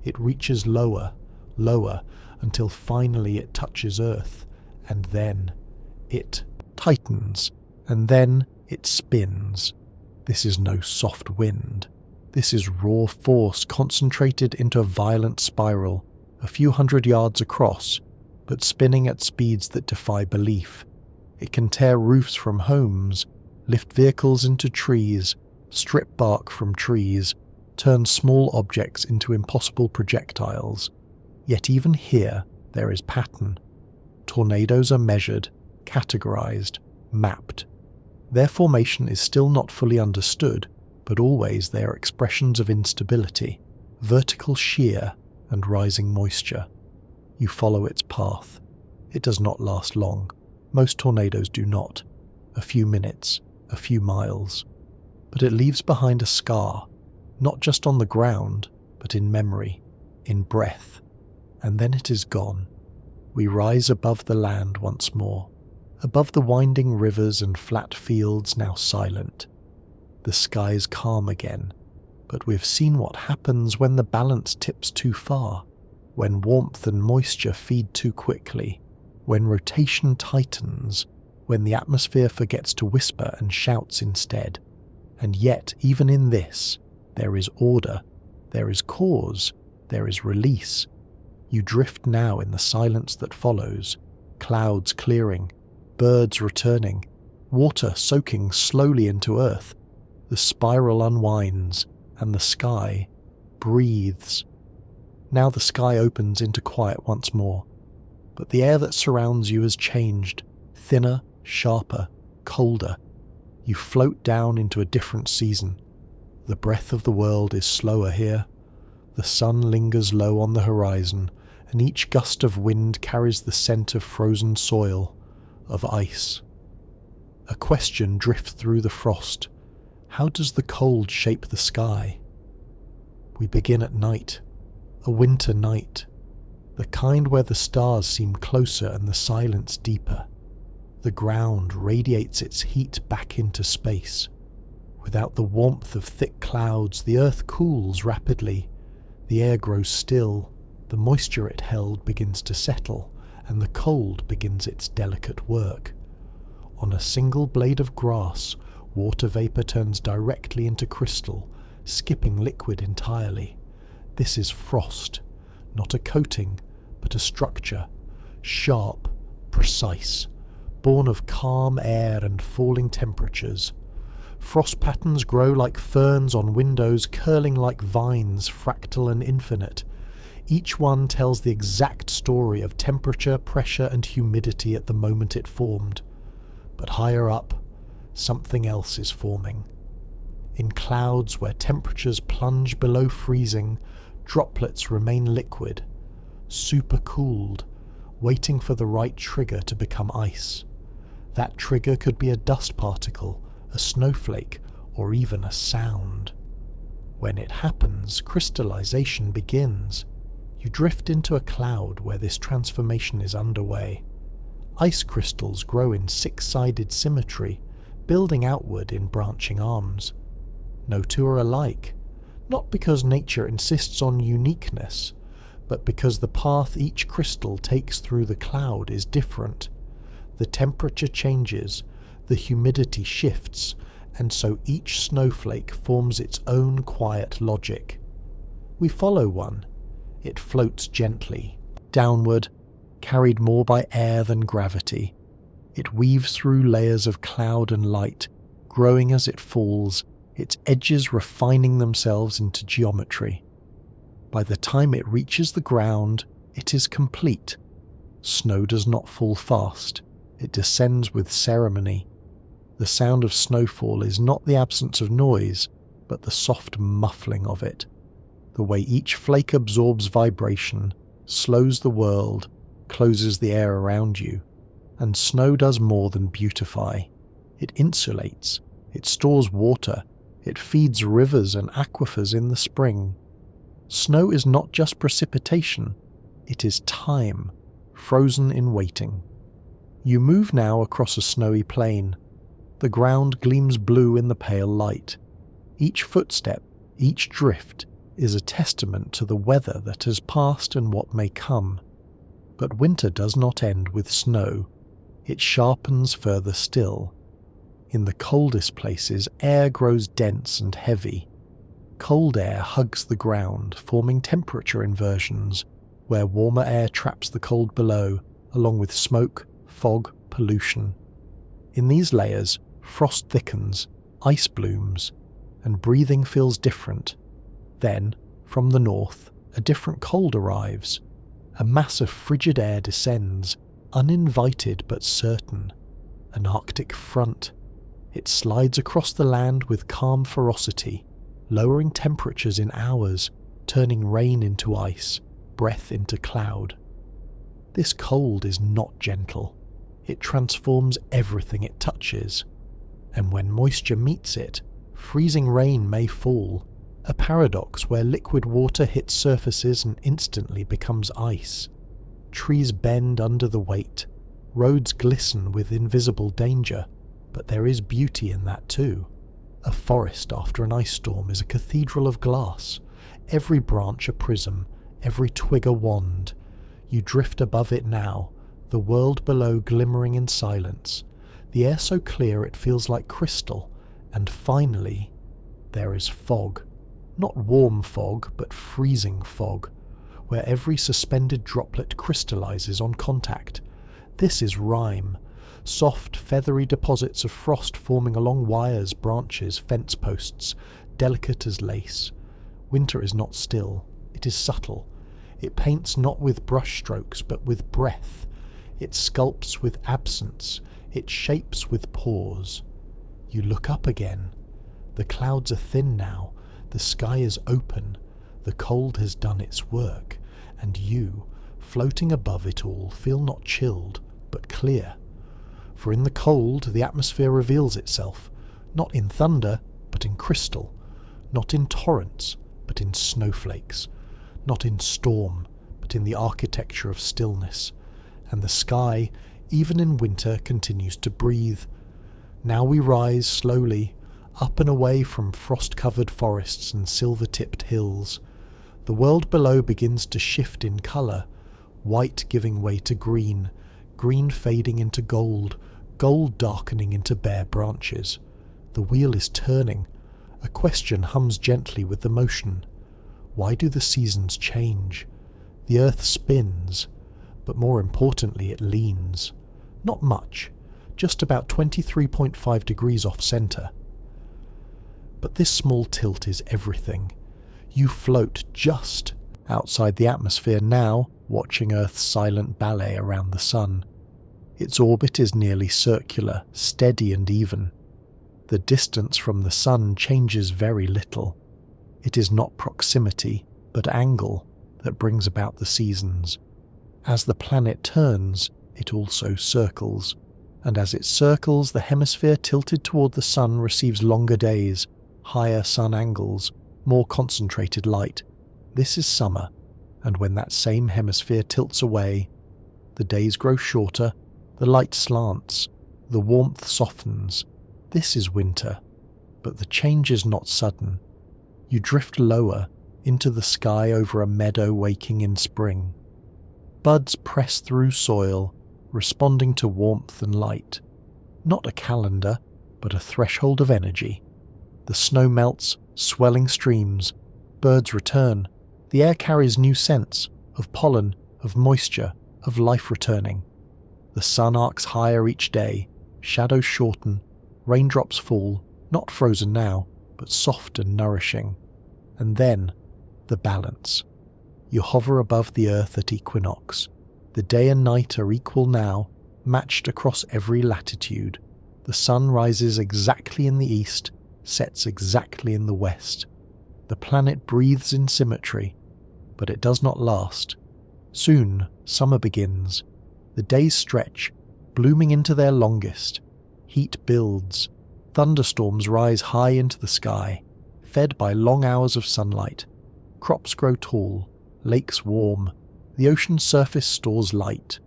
It reaches lower, lower, until finally it touches earth, and then it tightens, and then it spins. This is no soft wind. This is raw force concentrated into a violent spiral, a few hundred yards across, but spinning at speeds that defy belief. It can tear roofs from homes, lift vehicles into trees, strip bark from trees, turn small objects into impossible projectiles. Yet even here there is pattern. Tornadoes are measured, categorized, mapped. Their formation is still not fully understood, but always they are expressions of instability, vertical shear and rising moisture. You follow its path. It does not last long. Most tornadoes do not. A few minutes, a few miles. But it leaves behind a scar, not just on the ground, but in memory, in breath. And then it is gone. We rise above the land once more, above the winding rivers and flat fields now silent. The skies calm again, but we've seen what happens when the balance tips too far, when warmth and moisture feed too quickly, when rotation tightens, when the atmosphere forgets to whisper and shouts instead. And yet, even in this, there is order, there is cause, there is release. You drift now in the silence that follows, clouds clearing, birds returning, water soaking slowly into earth. The spiral unwinds, and the sky breathes. Now the sky opens into quiet once more, but the air that surrounds you has changed, thinner, sharper, colder. You float down into a different season. The breath of the world is slower here. The sun lingers low on the horizon, and each gust of wind carries the scent of frozen soil, of ice. A question drifts through the frost. How does the cold shape the sky? We begin at night, a winter night, the kind where the stars seem closer and the silence deeper. The ground radiates its heat back into space. Without the warmth of thick clouds, the earth cools rapidly. The air grows still, the moisture it held begins to settle, and the cold begins its delicate work. On a single blade of grass, water vapor turns directly into crystal, skipping liquid entirely. This is frost, not a coating, but a structure, sharp, precise, born of calm air and falling temperatures. Frost patterns grow like ferns on windows, curling like vines, fractal and infinite. Each one tells the exact story of temperature, pressure, and humidity at the moment it formed. But higher up, something else is forming. In clouds where temperatures plunge below freezing, droplets remain liquid, supercooled, waiting for the right trigger to become ice. That trigger could be a dust particle, a snowflake, or even a sound. When it happens, crystallization begins. You drift into a cloud where this transformation is underway. Ice crystals grow in six-sided symmetry, building outward in branching arms. No two are alike, not because nature insists on uniqueness, but because the path each crystal takes through the cloud is different. The temperature changes, The humidity shifts, and so each snowflake forms its own quiet logic. We follow one. It floats gently, downward, carried more by air than gravity. It weaves through layers of cloud and light, growing as it falls, its edges refining themselves into geometry. By the time it reaches the ground, it is complete. Snow does not fall fast. It descends with ceremony. The sound of snowfall is not the absence of noise, but the soft muffling of it. The way each flake absorbs vibration, slows the world, closes the air around you. And snow does more than beautify. It insulates. It stores water. It feeds rivers and aquifers in the spring. Snow is not just precipitation. It is time, frozen in waiting. You move now across a snowy plain. The ground gleams blue in the pale light. Each footstep, each drift, is a testament to the weather that has passed and what may come. But winter does not end with snow. It sharpens further still. In the coldest places, air grows dense and heavy. Cold air hugs the ground, forming temperature inversions, where warmer air traps the cold below, along with smoke, fog, pollution. In these layers, frost thickens, ice blooms, and breathing feels different. Then, from the north, a different cold arrives. A mass of frigid air descends, uninvited but certain. An Arctic front. It slides across the land with calm ferocity, lowering temperatures in hours, turning rain into ice, breath into cloud. This cold is not gentle. It transforms everything it touches. And when moisture meets it, freezing rain may fall, a paradox where liquid water hits surfaces and instantly becomes ice. Trees bend under the weight, roads glisten with invisible danger, but there is beauty in that too. A forest after an ice storm is a cathedral of glass, every branch a prism, every twig a wand. You drift above it now, the world below glimmering in silence, the air so clear it feels like crystal, and finally, there is fog. Not warm fog, but freezing fog, where every suspended droplet crystallizes on contact. This is rime, soft, feathery deposits of frost forming along wires, branches, fence posts, delicate as lace. Winter is not still, it is subtle. It paints not with brush strokes, but with breath. It sculpts with absence, it shapes with pause. You look up again. The clouds are thin now, the sky is open, the cold has done its work, and you, floating above it all, feel not chilled, but clear. For in the cold the atmosphere reveals itself, not in thunder, but in crystal, not in torrents, but in snowflakes, not in storm, but in the architecture of stillness, and the sky, even in winter, continues to breathe. Now we rise slowly, up and away from frost-covered forests and silver-tipped hills. The world below begins to shift in colour, white giving way to green, green fading into gold, gold darkening into bare branches. The wheel is turning. A question hums gently with the motion. Why do the seasons change? The earth spins, but more importantly it leans. Not much, just about 23.5 degrees off centre. But this small tilt is everything. You float just outside the atmosphere now, watching Earth's silent ballet around the sun. Its orbit is nearly circular, steady and even. The distance from the sun changes very little. It is not proximity, but angle, that brings about the seasons. As the planet turns, it also circles, and as it circles, the hemisphere tilted toward the sun receives longer days, higher sun angles, more concentrated light. This is summer, and when that same hemisphere tilts away, the days grow shorter, the light slants, the warmth softens. This is winter, but the change is not sudden. You drift lower, into the sky over a meadow waking in spring. Buds press through soil, responding to warmth and light. Not a calendar, but a threshold of energy. The snow melts, swelling streams. Birds return. The air carries new scents of pollen, of moisture, of life returning. The sun arcs higher each day. Shadows shorten. Raindrops fall, not frozen now, but soft and nourishing. And then, the balance. You hover above the earth at equinox. The day and night are equal now, matched across every latitude. The sun rises exactly in the east, sets exactly in the west. The planet breathes in symmetry, but it does not last. Soon, summer begins. The days stretch, blooming into their longest. Heat builds. Thunderstorms rise high into the sky, fed by long hours of sunlight. Crops grow tall, lakes warm. The ocean's surface stores light.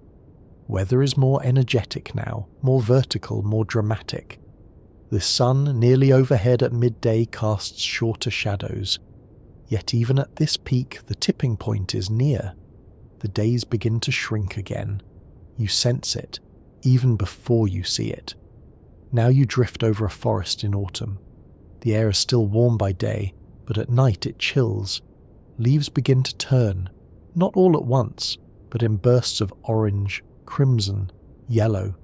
Weather is more energetic now, more vertical, more dramatic. The sun, nearly overhead at midday, casts shorter shadows. Yet even at this peak, the tipping point is near. The days begin to shrink again. You sense it, even before you see it. Now you drift over a forest in autumn. The air is still warm by day, but at night it chills. Leaves begin to turn, not all at once, but in bursts of orange, crimson, yellow.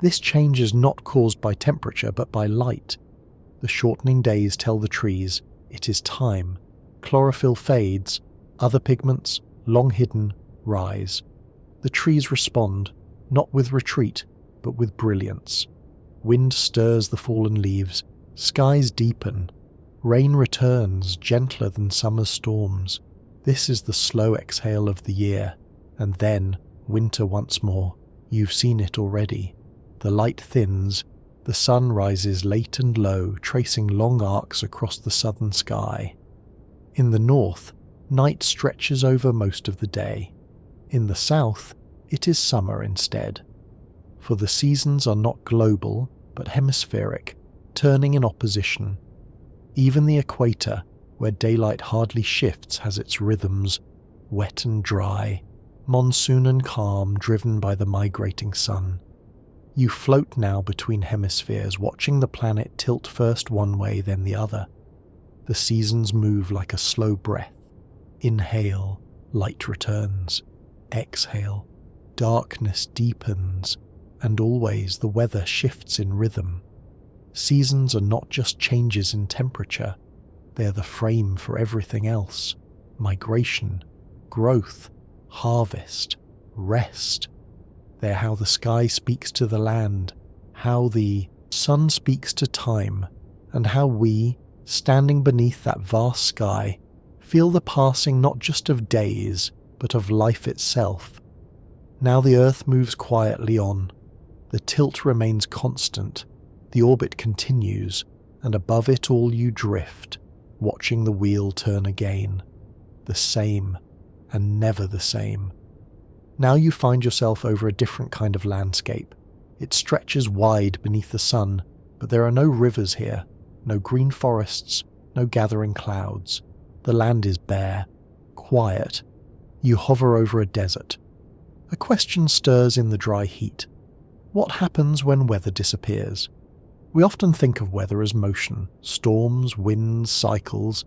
This change is not caused by temperature but by light. The shortening days tell the trees it is time. Chlorophyll fades, other pigments, long hidden, rise. The trees respond, not with retreat, but with brilliance. Wind stirs the fallen leaves, skies deepen. Rain returns, gentler than summer's storms. This is the slow exhale of the year, and then winter once more. You've seen it already. The light thins, the sun rises late and low, tracing long arcs across the southern sky. In the north, night stretches over most of the day. In the south, it is summer instead. For the seasons are not global, but hemispheric, turning in opposition. Even the equator, where daylight hardly shifts, has its rhythms, wet and dry, monsoon and calm, driven by the migrating sun. You float now between hemispheres, watching the planet tilt first one way, then the other. The seasons move like a slow breath. Inhale, light returns. Exhale, darkness deepens, and always the weather shifts in rhythm. Seasons are not just changes in temperature, they are the frame for everything else. Migration, growth, harvest, rest. They are how the sky speaks to the land, how the sun speaks to time, and how we, standing beneath that vast sky, feel the passing not just of days, but of life itself. Now the earth moves quietly on. The tilt remains constant, the orbit continues, and above it all you drift, watching the wheel turn again. The same, and never the same. Now you find yourself over a different kind of landscape. It stretches wide beneath the sun, but there are no rivers here, no green forests, no gathering clouds. The land is bare, quiet. You hover over a desert. A question stirs in the dry heat. What happens when weather disappears? We often think of weather as motion, storms, winds, cycles.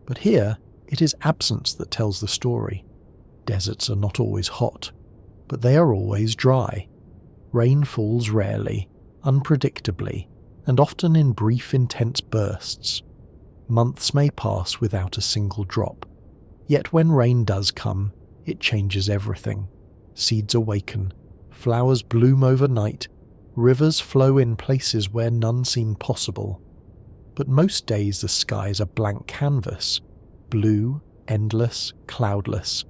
But here, it is absence that tells the story. Deserts are not always hot, but they are always dry. Rain falls rarely, unpredictably, and often in brief, intense bursts. Months may pass without a single drop. Yet when rain does come, it changes everything. Seeds awaken, flowers bloom overnight, rivers flow in places where none seem possible. But most days the sky is a blank canvas, blue, endless, cloudless.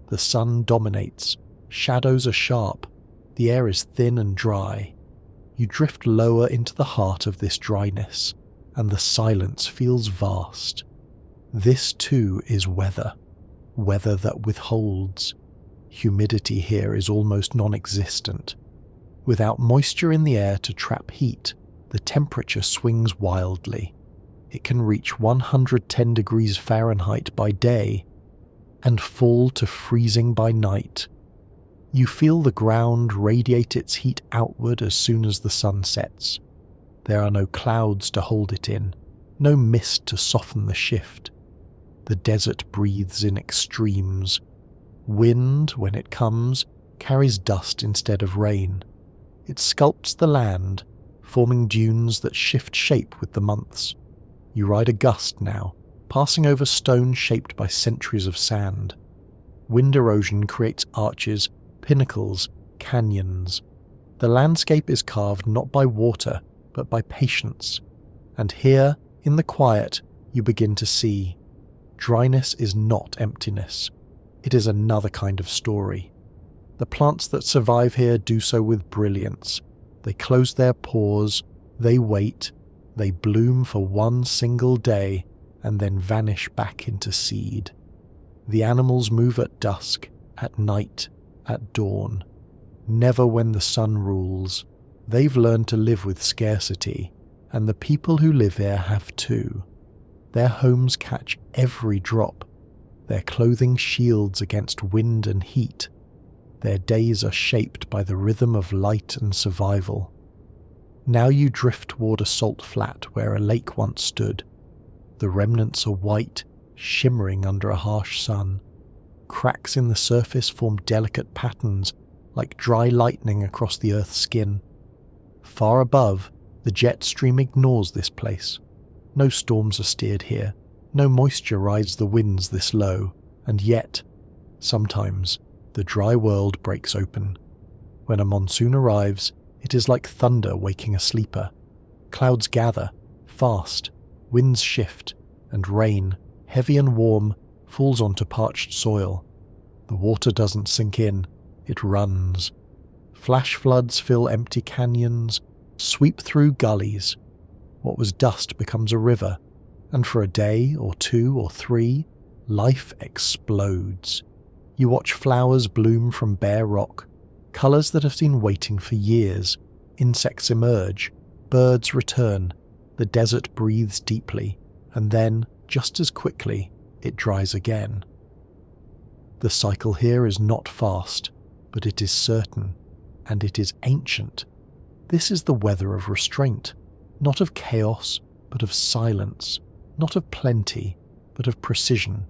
The sun dominates, shadows are sharp, the air is thin and dry. You drift lower into the heart of this dryness, and the silence feels vast. This too is weather, weather that withholds. Humidity here is almost non-existent. Without moisture in the air to trap heat, the temperature swings wildly. It can reach 110 degrees Fahrenheit by day and fall to freezing by night. You feel the ground radiate its heat outward as soon as the sun sets. There are no clouds to hold it in, no mist to soften the shift. The desert breathes in extremes. Wind, when it comes, carries dust instead of rain. It sculpts the land, forming dunes that shift shape with the months. You ride a gust now, passing over stone shaped by centuries of sand. Wind erosion creates arches, pinnacles, canyons. The landscape is carved not by water, but by patience. And here, in the quiet, you begin to see. Dryness is not emptiness. It is another kind of story. The plants that survive here do so with brilliance. They close their pores, they wait, they bloom for one single day, and then vanish back into seed. The animals move at dusk, at night, at dawn. Never when the sun rules. They've learned to live with scarcity, and the people who live here have too. Their homes catch every drop. Their clothing shields against wind and heat. Their days are shaped by the rhythm of light and survival. Now you drift toward a salt flat where a lake once stood. The remnants are white, shimmering under a harsh sun. Cracks in the surface form delicate patterns, like dry lightning across the earth's skin. Far above, the jet stream ignores this place. No storms are steered here. No moisture rides the winds this low. And yet, sometimes, the dry world breaks open. When a monsoon arrives, it is like thunder waking a sleeper. Clouds gather, fast, winds shift, and rain, heavy and warm, falls onto parched soil. The water doesn't sink in, it runs. Flash floods fill empty canyons, sweep through gullies. What was dust becomes a river, and for a day or two or three, life explodes. You watch flowers bloom from bare rock, colours that have been waiting for years. Insects emerge, birds return, the desert breathes deeply, and then, just as quickly, it dries again. The cycle here is not fast, but it is certain, and it is ancient. This is the weather of restraint, not of chaos, but of silence, not of plenty, but of precision.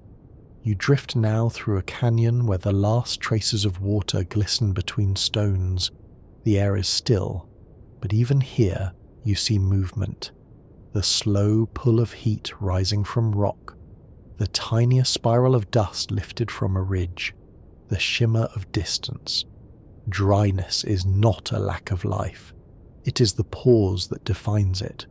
You drift now through a canyon where the last traces of water glisten between stones. The air is still, but even here you see movement. The slow pull of heat rising from rock, the tiniest spiral of dust lifted from a ridge, the shimmer of distance. Dryness is not a lack of life. It is the pause that defines it.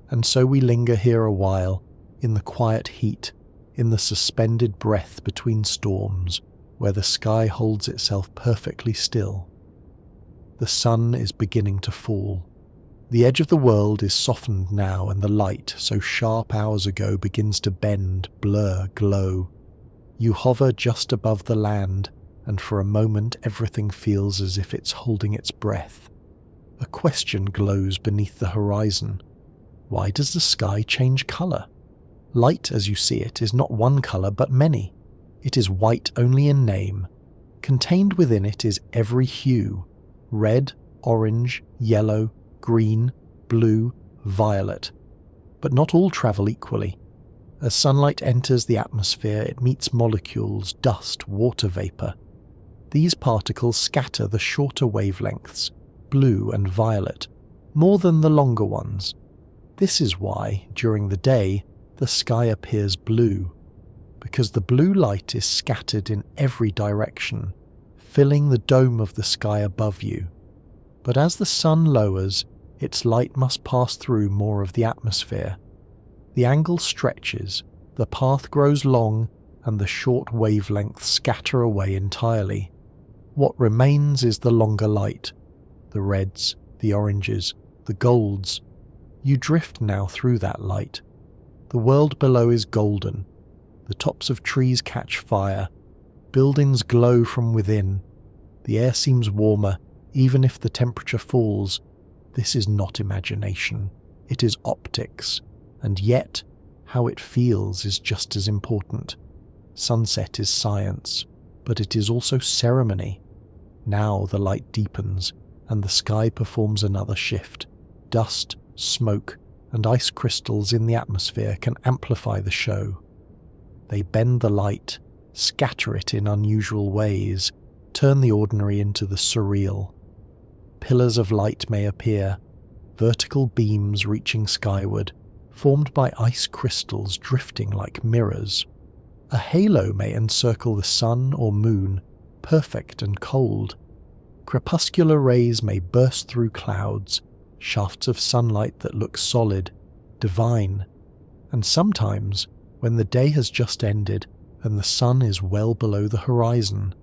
And so we linger here a while, in the quiet heat, in the suspended breath between storms, where the sky holds itself perfectly still. The sun is beginning to fall. The edge of the world is softened now, and the light, so sharp hours ago, begins to bend, blur, glow. You hover just above the land, and for a moment everything feels as if it's holding its breath. A question glows beneath the horizon. Why does the sky change colour? Light, as you see it, is not one colour but many. It is white only in name. Contained within it is every hue: red, orange, yellow, green, blue, violet. But not all travel equally. As sunlight enters the atmosphere, it meets molecules, dust, water vapour. These particles scatter the shorter wavelengths, blue and violet, more than the longer ones. This is why, during the day, the sky appears blue, because the blue light is scattered in every direction, filling the dome of the sky above you. But as the sun lowers, its light must pass through more of the atmosphere. The angle stretches, the path grows long, and the short wavelengths scatter away entirely. What remains is the longer light, the reds, the oranges, the golds. You drift now through that light. The world below is golden. The tops of trees catch fire. Buildings glow from within. The air seems warmer, even if the temperature falls. This is not imagination. It is optics. And yet, how it feels is just as important. Sunset is science, but it is also ceremony. Now the light deepens, and the sky performs another shift. Dust, smoke, and ice crystals in the atmosphere can amplify the show. They bend the light, scatter it in unusual ways, turn the ordinary into the surreal. Pillars of light may appear, vertical beams reaching skyward, formed by ice crystals drifting like mirrors. A halo may encircle the sun or moon, perfect and cold. Crepuscular rays may burst through clouds, shafts of sunlight that look solid, divine. And sometimes, when the day has just ended and the sun is well below the horizon,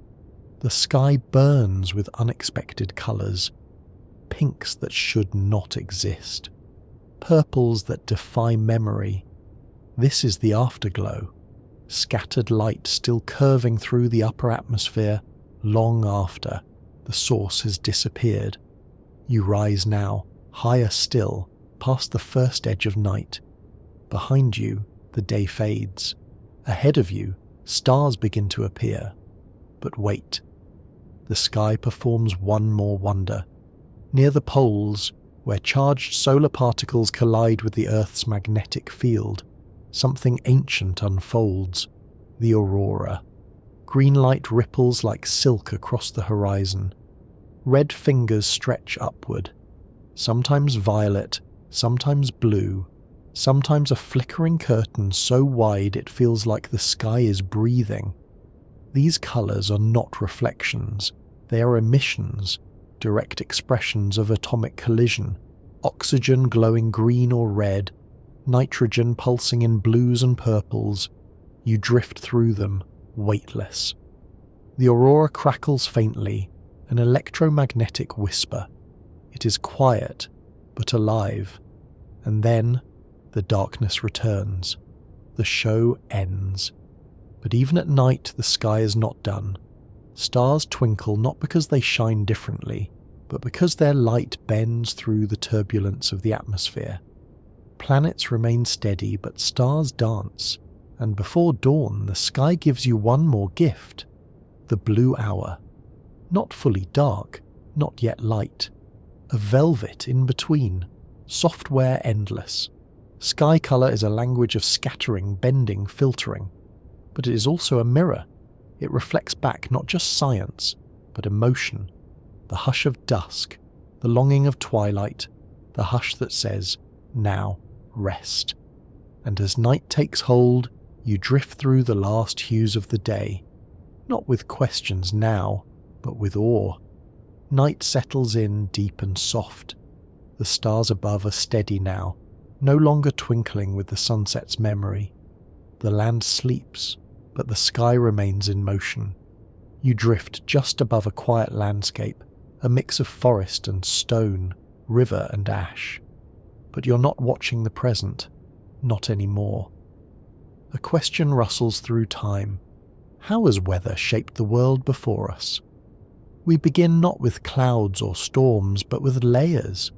the sky burns with unexpected colours. Pinks that should not exist. Purples that defy memory. This is the afterglow. Scattered light still curving through the upper atmosphere long after the source has disappeared. You rise now, higher still, past the first edge of night. Behind you, the day fades. Ahead of you, stars begin to appear. But wait. The sky performs one more wonder. Near the poles, where charged solar particles collide with the Earth's magnetic field, something ancient unfolds, the aurora. Green light ripples like silk across the horizon. Red fingers stretch upward, sometimes violet, sometimes blue, sometimes a flickering curtain so wide it feels like the sky is breathing. These colours are not reflections, they are emissions, direct expressions of atomic collision, oxygen glowing green or red, nitrogen pulsing in blues and purples. You drift through them, weightless. The aurora crackles faintly, an electromagnetic whisper. It is quiet, but alive. And then, the darkness returns. The show ends. But even at night, the sky is not done. Stars twinkle not because they shine differently, but because their light bends through the turbulence of the atmosphere. Planets remain steady, but stars dance. And before dawn, the sky gives you one more gift. The blue hour. Not fully dark, not yet light. A velvet in between. Software endless. Sky colour is a language of scattering, bending, filtering. But it is also a mirror. It reflects back not just science, but emotion. The hush of dusk, the longing of twilight, the hush that says, now, rest. And as night takes hold, you drift through the last hues of the day, not with questions now, but with awe. Night settles in deep and soft. The stars above are steady now, no longer twinkling with the sunset's memory. The land sleeps, but the sky remains in motion. You drift just above a quiet landscape, a mix of forest and stone, river and ash. But you're not watching the present, not anymore. A question rustles through time. How has weather shaped the world before us? We begin not with clouds or storms, but with layers,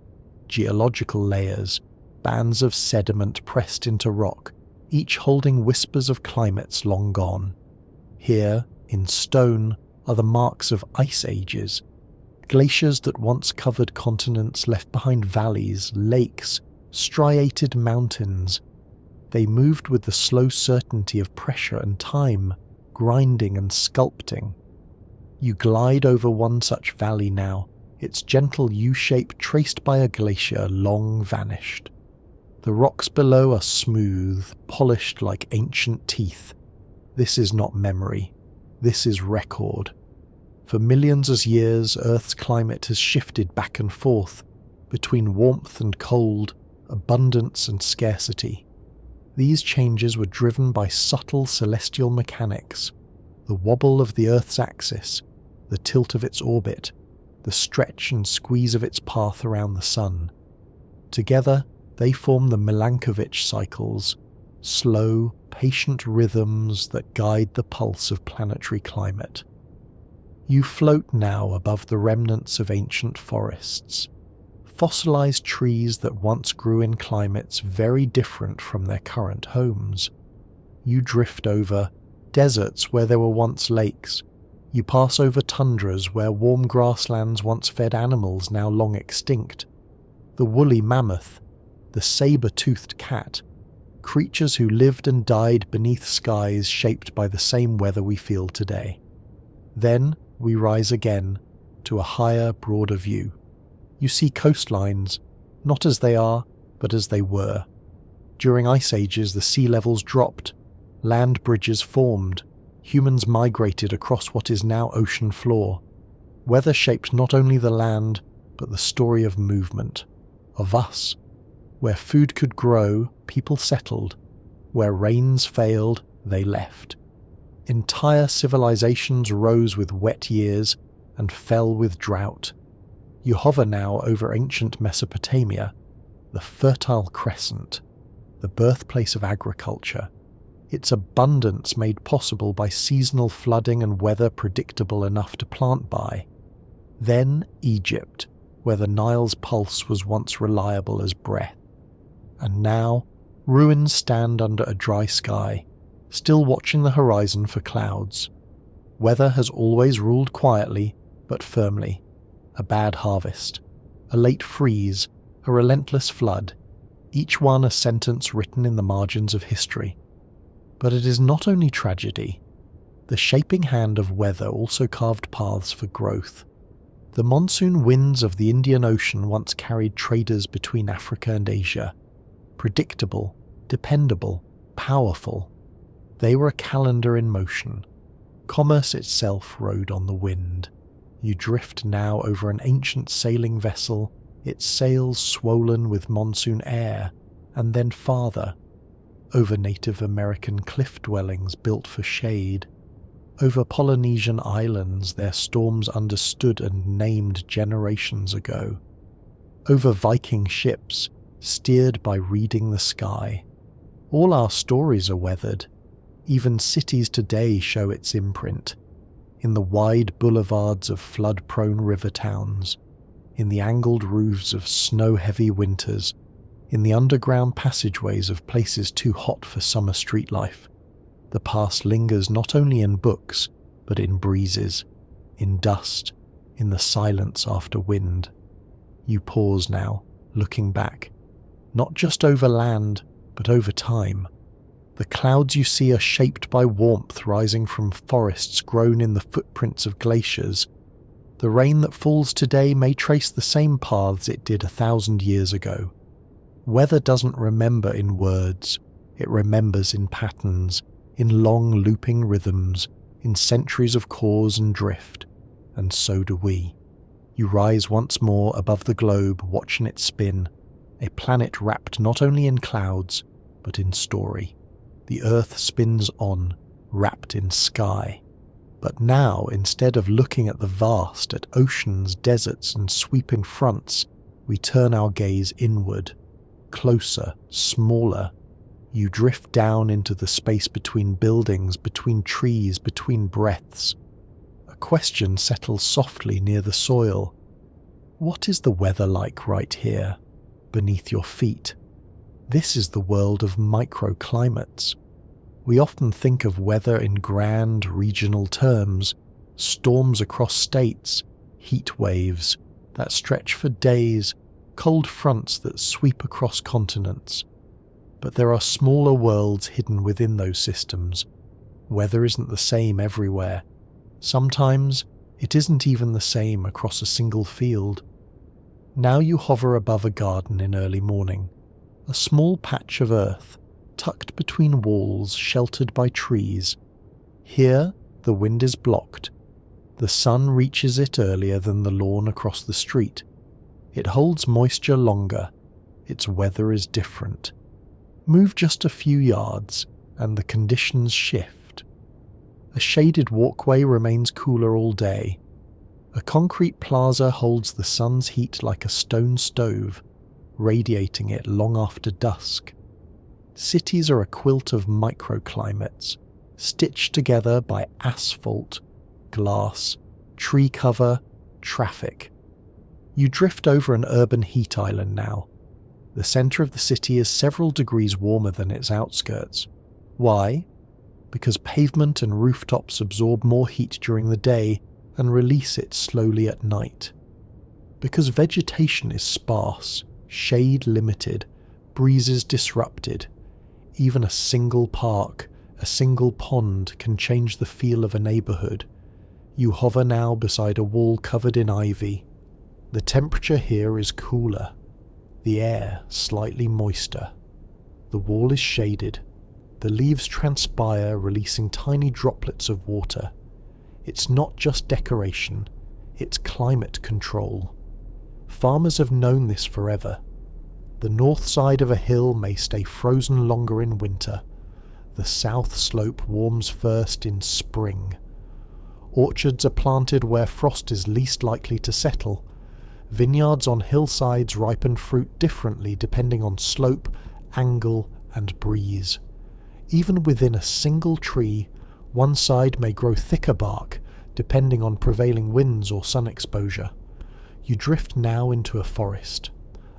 geological layers, bands of sediment pressed into rock, each holding whispers of climates long gone. Here, in stone, are the marks of ice ages, glaciers that once covered continents left behind valleys, lakes, striated mountains. They moved with the slow certainty of pressure and time, grinding and sculpting. You glide over one such valley now, its gentle U-shape traced by a glacier long vanished. The rocks below are smooth, polished like ancient teeth. This is not memory. This is record. For millions of years, Earth's climate has shifted back and forth, between warmth and cold, abundance and scarcity. These changes were driven by subtle celestial mechanics, the wobble of the Earth's axis, the tilt of its orbit, the stretch and squeeze of its path around the sun. Together, they form the Milankovitch cycles, slow, patient rhythms that guide the pulse of planetary climate. You float now above the remnants of ancient forests, fossilized trees that once grew in climates very different from their current homes. You drift over deserts where there were once lakes. You pass over tundras where warm grasslands once fed animals now long extinct. The woolly mammoth, the saber-toothed cat, creatures who lived and died beneath skies shaped by the same weather we feel today. Then we rise again to a higher, broader view. You see coastlines, not as they are, but as they were. During ice ages, the sea levels dropped, land bridges formed, humans migrated across what is now ocean floor. Weather shaped not only the land, but the story of movement, of us. Where food could grow, people settled. Where rains failed, they left. Entire civilizations rose with wet years and fell with drought. You hover now over ancient Mesopotamia, the Fertile Crescent, the birthplace of agriculture, its abundance made possible by seasonal flooding and weather predictable enough to plant by. Then Egypt, where the Nile's pulse was once reliable as breath. And now, ruins stand under a dry sky, still watching the horizon for clouds. Weather has always ruled quietly, but firmly. A bad harvest, a late freeze, a relentless flood, each one a sentence written in the margins of history. But it is not only tragedy. The shaping hand of weather also carved paths for growth. The monsoon winds of the Indian Ocean once carried traders between Africa and Asia. Predictable, dependable, powerful. They were a calendar in motion. Commerce itself rode on the wind. You drift now over an ancient sailing vessel, its sails swollen with monsoon air, and then farther, over Native American cliff dwellings built for shade, over Polynesian islands their storms understood and named generations ago, over Viking ships steered by reading the sky. All our stories are weathered. Even cities today show its imprint, in the wide boulevards of flood-prone river towns, in the angled roofs of snow-heavy winters, in the underground passageways of places too hot for summer street life. The past lingers not only in books, but in breezes, in dust, in the silence after wind. You pause now, looking back, not just over land, but over time. The clouds you see are shaped by warmth rising from forests grown in the footprints of glaciers. The rain that falls today may trace the same paths it did 1,000 years ago. Weather doesn't remember in words, it remembers in patterns, in long looping rhythms, in centuries of cause and drift, and so do we. You rise once more above the globe, watching it spin, a planet wrapped not only in clouds, but in story. The earth spins on, wrapped in sky. But now, instead of looking at the vast, at oceans, deserts, and sweeping fronts, we turn our gaze inward, closer, smaller. You drift down into the space between buildings, between trees, between breaths. A question settles softly near the soil. What is the weather like right here, beneath your feet? This is the world of microclimates. We often think of weather in grand regional terms, storms across states, heat waves that stretch for days, cold fronts that sweep across continents. But there are smaller worlds hidden within those systems. Weather isn't the same everywhere. Sometimes it isn't even the same across a single field. Now you hover above a garden in early morning, a small patch of earth, tucked between walls sheltered by trees. Here, the wind is blocked. The sun reaches it earlier than the lawn across the street. It holds moisture longer. Its weather is different. Move just a few yards, and the conditions shift. A shaded walkway remains cooler all day. A concrete plaza holds the sun's heat like a stone stove, radiating it long after dusk. Cities are a quilt of microclimates, stitched together by asphalt, glass, tree cover, traffic. You drift over an urban heat island now. The centre of the city is several degrees warmer than its outskirts. Why? because pavement and rooftops absorb more heat during the day and release it slowly at night. Because vegetation is sparse, shade limited, breezes disrupted, even a single park, a single pond can change the feel of a neighbourhood. You hover now beside a wall covered in ivy. The temperature here is cooler, the air slightly moister. The wall is shaded. The leaves transpire, releasing tiny droplets of water. It's not just decoration, it's climate control. Farmers have known this forever. The north side of a hill may stay frozen longer in winter. The south slope warms first in spring. Orchards are planted where frost is least likely to settle. Vineyards on hillsides ripen fruit differently depending on slope, angle, and breeze. Even within a single tree, one side may grow thicker bark, depending on prevailing winds or sun exposure. You drift now into a forest.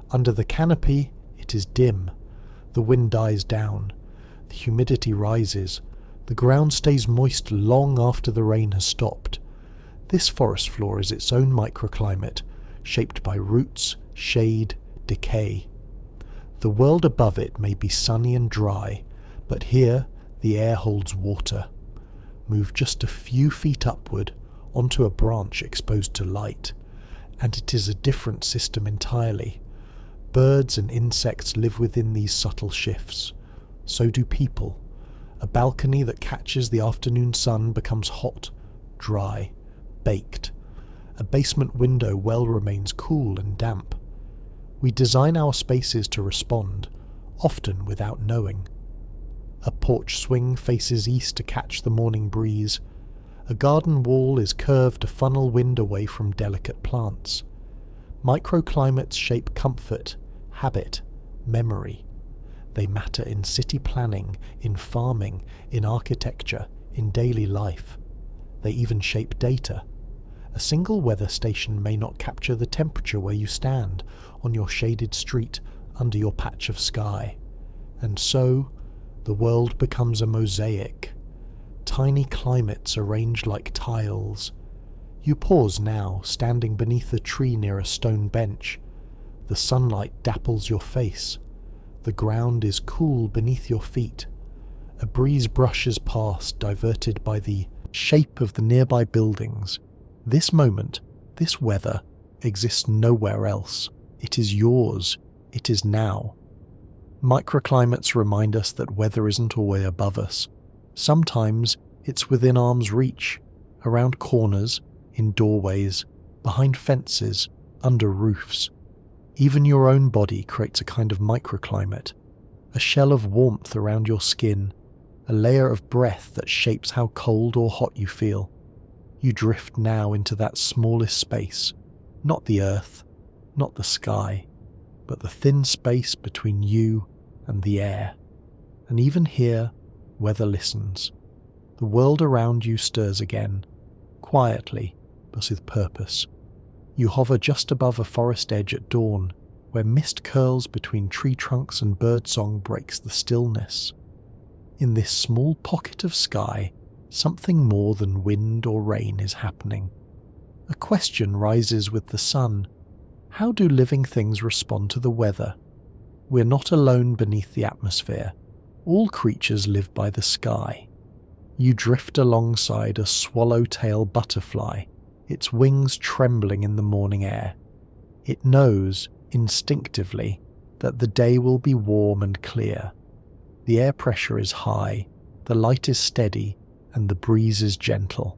Under the canopy, it is dim. The wind dies down. The humidity rises. The ground stays moist long after the rain has stopped. This forest floor is its own microclimate, shaped by roots, shade, decay. The world above it may be sunny and dry, but here the air holds water. Move just a few feet upward onto a branch exposed to light, and it is a different system entirely. Birds and insects live within these subtle shifts. So do people. A balcony that catches the afternoon sun becomes hot, dry, baked. A basement window well remains cool and damp. We design our spaces to respond, often without knowing. A porch swing faces east to catch the morning breeze. A garden wall is curved to funnel wind away from delicate plants. Microclimates shape comfort, habit, memory. They matter in city planning, in farming, in architecture, in daily life. They even shape data. A single weather station may not capture the temperature where you stand, on your shaded street, under your patch of sky. And so, the world becomes a mosaic. Tiny climates arranged like tiles. You pause now, standing beneath a tree near a stone bench. The sunlight dapples your face. The ground is cool beneath your feet. A breeze brushes past, diverted by the shape of the nearby buildings. This moment, this weather, exists nowhere else. It is yours. It is now. Microclimates remind us that weather isn't always above us. Sometimes it's within arm's reach, around corners, in doorways, behind fences, under roofs. Even your own body creates a kind of microclimate, a shell of warmth around your skin, a layer of breath that shapes how cold or hot you feel. You drift now into that smallest space, not the earth, not the sky, but the thin space between you and the air. And even here, weather listens. The world around you stirs again, quietly, but with purpose. You hover just above a forest edge at dawn, where mist curls between tree trunks and birdsong breaks the stillness. In this small pocket of sky, something more than wind or rain is happening. A question rises with the sun. How do living things respond to the weather? We're not alone beneath the atmosphere. All creatures live by the sky. You drift alongside a swallowtail butterfly, its wings trembling in the morning air. It knows, instinctively, that the day will be warm and clear. The air pressure is high, the light is steady, and the breeze is gentle.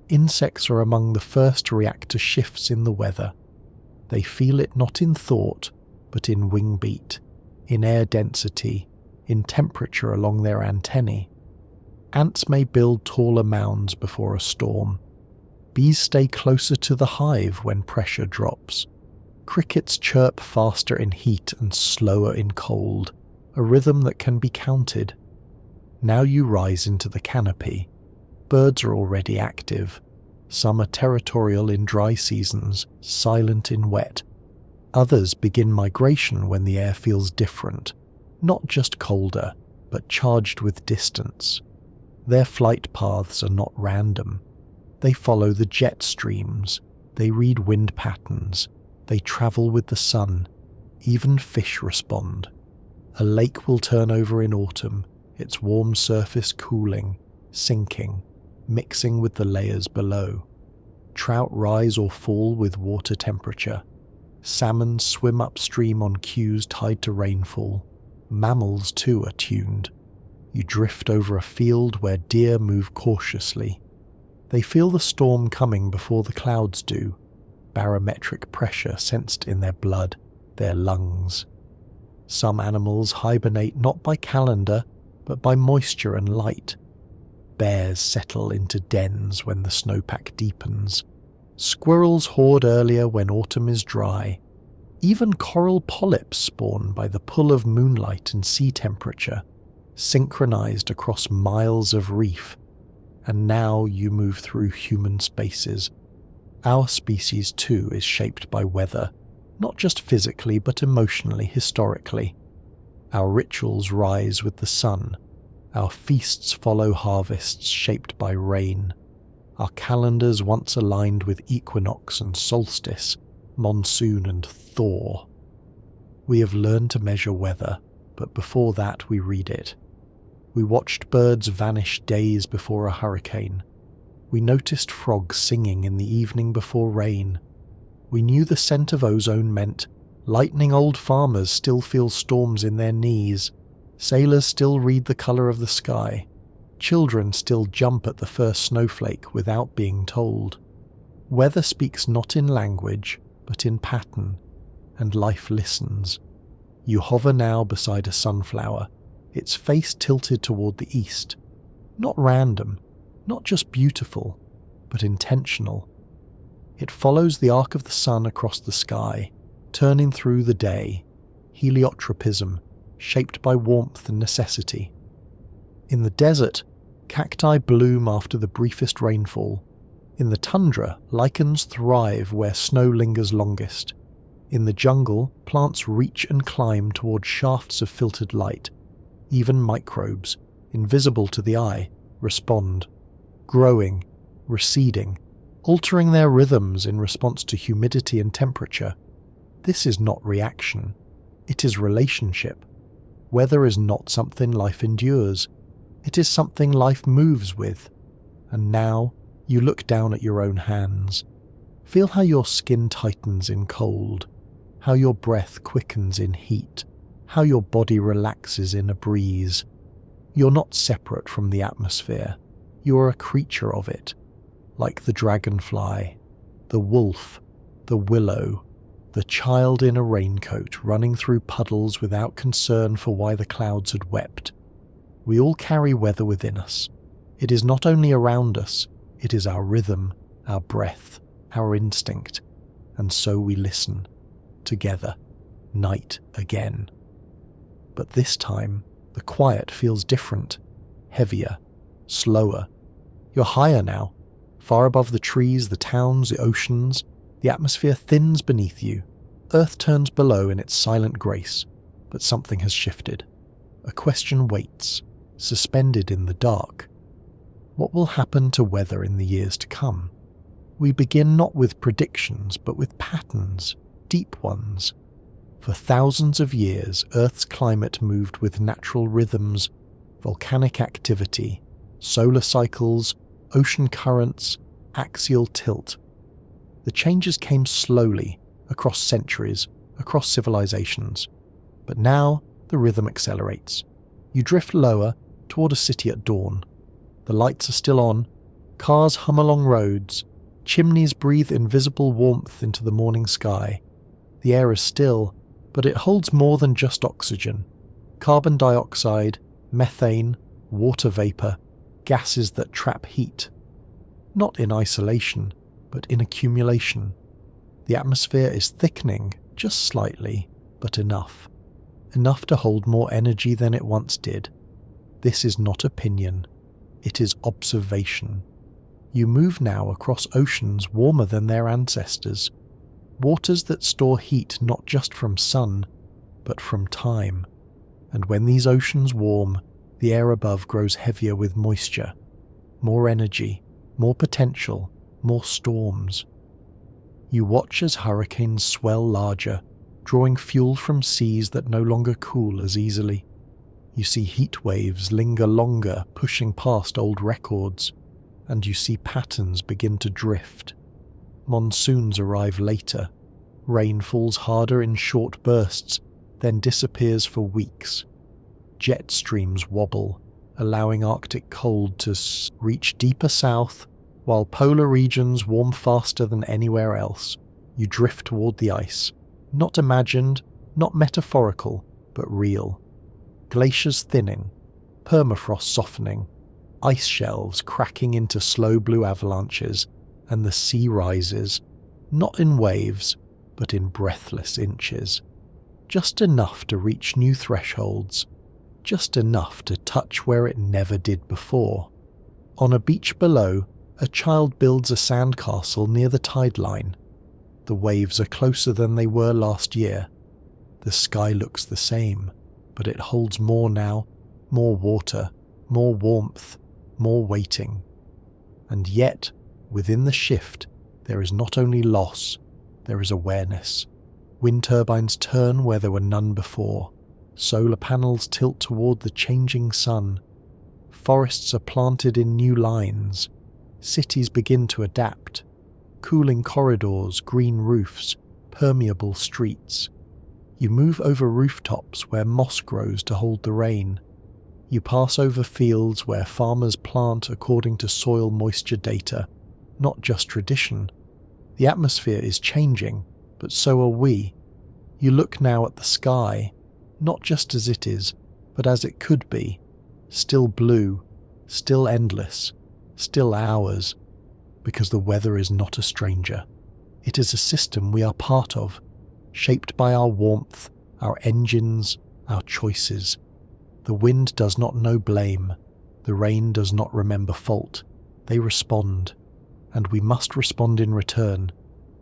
Insects are among the first to react to shifts in the weather. They feel it not in thought, but in wing beat, in air density, in temperature along their antennae. Ants may build taller mounds before a storm. Bees stay closer to the hive when pressure drops. Crickets chirp faster in heat and slower in cold, a rhythm that can be counted. Now you rise into the canopy. Birds are already active. Some are territorial in dry seasons, silent in wet. Others begin migration when the air feels different, not just colder, but charged with distance. Their flight paths are not random. They follow the jet streams, they read wind patterns, they travel with the sun. Even fish respond. A lake will turn over in autumn, its warm surface cooling, sinking, mixing with the layers below. Trout rise or fall with water temperature. Salmon swim upstream on cues tied to rainfall. Mammals too are tuned. You drift over a field where deer move cautiously. They feel the storm coming before the clouds do, barometric pressure sensed in their blood, their lungs. Some animals hibernate not by calendar, but by moisture and light. Bears settle into dens when the snowpack deepens. Squirrels hoard earlier when autumn is dry. Even coral polyps spawn by the pull of moonlight and sea temperature, synchronized across miles of reef. And now you move through human spaces. Our species too is shaped by weather, not just physically but emotionally, historically. Our rituals rise with the sun. Our feasts follow harvests shaped by rain. Our calendars once aligned with equinox and solstice, monsoon and thaw. We have learned to measure weather, but before that we read it. We watched birds vanish days before a hurricane. We noticed frogs singing in the evening before rain. We knew the scent of ozone meant lightning. Old farmers still feel storms in their knees. Sailors still read the colour of the sky. Children still jump at the first snowflake without being told. Weather speaks not in language, but in pattern, and life listens. You hover now beside a sunflower, its face tilted toward the east. Not random, not just beautiful, but intentional. It follows the arc of the sun across the sky, turning through the day, heliotropism, shaped by warmth and necessity. In the desert, cacti bloom after the briefest rainfall. In the tundra, lichens thrive where snow lingers longest. In the jungle, plants reach and climb toward shafts of filtered light. Even microbes, invisible to the eye, respond, growing, receding, altering their rhythms in response to humidity and temperature. This is not reaction, it is relationship. Weather is not something life endures, it is something life moves with. And now, you look down at your own hands. Feel how your skin tightens in cold, how your breath quickens in heat, how your body relaxes in a breeze. You're not separate from the atmosphere, you are a creature of it, like the dragonfly, the wolf, the willow, the child in a raincoat running through puddles without concern for why the clouds had wept. We all carry weather within us. It is not only around us, it is our rhythm, our breath, our instinct, and so we listen, together, night again. But this time, the quiet feels different, heavier, slower. You're higher now, far above the trees, the towns, the oceans. The atmosphere thins beneath you. Earth turns below in its silent grace, but something has shifted. A question waits, suspended in the dark. What will happen to weather in the years to come? We begin not with predictions, but with patterns, deep ones. For thousands of years, Earth's climate moved with natural rhythms, volcanic activity, solar cycles, ocean currents, axial tilt. The changes came slowly, across centuries, across civilizations. But now, the rhythm accelerates. You drift lower, toward a city at dawn. The lights are still on, cars hum along roads, chimneys breathe invisible warmth into the morning sky. The air is still, but it holds more than just oxygen. Carbon dioxide, methane, water vapor, gases that trap heat. Not in isolation, but in accumulation. The atmosphere is thickening, just slightly, but enough. Enough to hold more energy than it once did. This is not opinion, it is observation. You move now across oceans warmer than their ancestors, waters that store heat not just from sun, but from time. And when these oceans warm, The air above grows heavier with moisture, more energy, more potential, more storms. You watch as hurricanes swell larger, drawing fuel from seas that no longer cool as easily. You see heat waves linger longer, pushing past old records, and you see patterns begin to drift. Monsoons arrive later. Rain falls harder in short bursts, then disappears for weeks. Jet streams wobble, allowing Arctic cold to reach deeper south, while polar regions warm faster than anywhere else. You drift toward the ice. Not imagined, not metaphorical, but real. Glaciers thinning, permafrost softening, ice shelves cracking into slow blue avalanches, and the sea rises, not in waves, but in breathless inches. Just enough to reach new thresholds, just enough to touch where it never did before. On a beach below, a child builds a sandcastle near the tide line. The waves are closer than they were last year. The sky looks the same, but it holds more now, more water, more warmth, more waiting. And yet, within the shift, there is not only loss, there is awareness. Wind turbines turn where there were none before. Solar panels tilt toward the changing sun. Forests are planted in new lines. Cities begin to adapt. Cooling corridors, green roofs, permeable streets. You move over rooftops where moss grows to hold the rain. You pass over fields where farmers plant according to soil moisture data, not just tradition. The atmosphere is changing, but so are we. You look now at the sky, not just as it is, but as it could be. Still blue, still endless, still ours, because the weather is not a stranger. It is a system we are part of, shaped by our warmth, our engines, our choices. The wind does not know blame. The rain does not remember fault. They respond, and we must respond in return.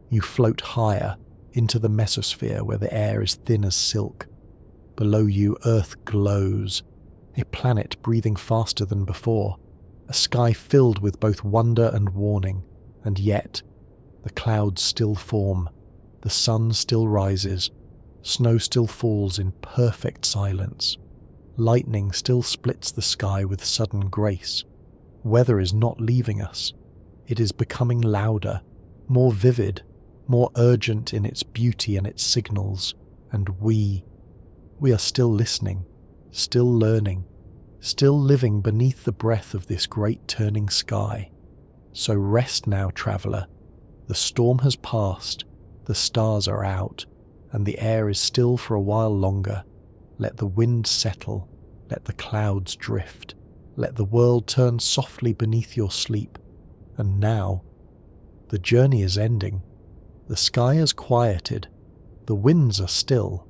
You float higher, into the mesosphere where the air is thin as silk. Below you, Earth glows, a planet breathing faster than before, a sky filled with both wonder and warning, and yet, the clouds still form, the sun still rises, snow still falls in perfect silence, lightning still splits the sky with sudden grace. Weather is not leaving us, it is becoming louder, more vivid, more urgent in its beauty and its signals, and we are still listening, still learning, still living beneath the breath of this great turning sky. So rest now, traveller. The storm has passed, the stars are out, and the air is still for a while longer. Let the wind settle, let the clouds drift, let the world turn softly beneath your sleep. And now, the journey is ending. The sky has quieted, the winds are still.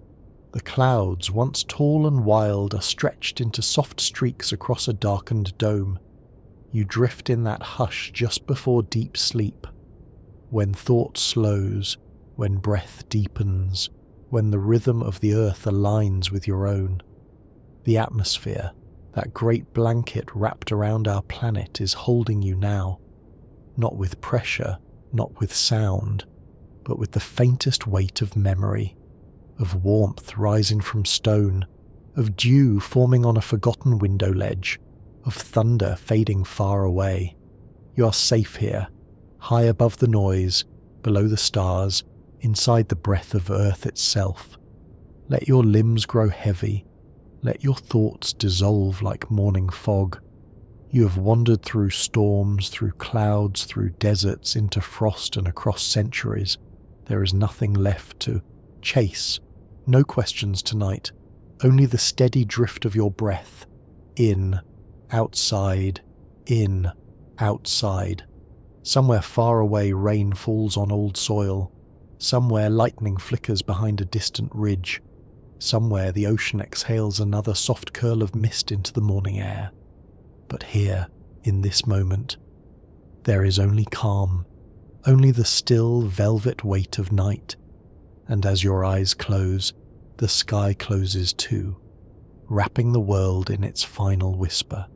The clouds, once tall and wild, are stretched into soft streaks across a darkened dome. You drift in that hush just before deep sleep, when thought slows, when breath deepens, when the rhythm of the earth aligns with your own. The atmosphere, that great blanket wrapped around our planet, is holding you now, not with pressure, not with sound, but with the faintest weight of memory, of warmth rising from stone, of dew forming on a forgotten window ledge, of thunder fading far away. You are safe here, high above the noise, below the stars, inside the breath of Earth itself. Let your limbs grow heavy, let your thoughts dissolve like morning fog. You have wandered through storms, through clouds, through deserts, into frost and across centuries. There is nothing left to chase. No questions tonight, only the steady drift of your breath. In, outside, in, outside. Somewhere far away rain falls on old soil. Somewhere lightning flickers behind a distant ridge. Somewhere the ocean exhales another soft curl of mist into the morning air. But here, in this moment, there is only calm, only the still velvet weight of night. And as your eyes close, the sky closes too. wrapping the world in its final whisper.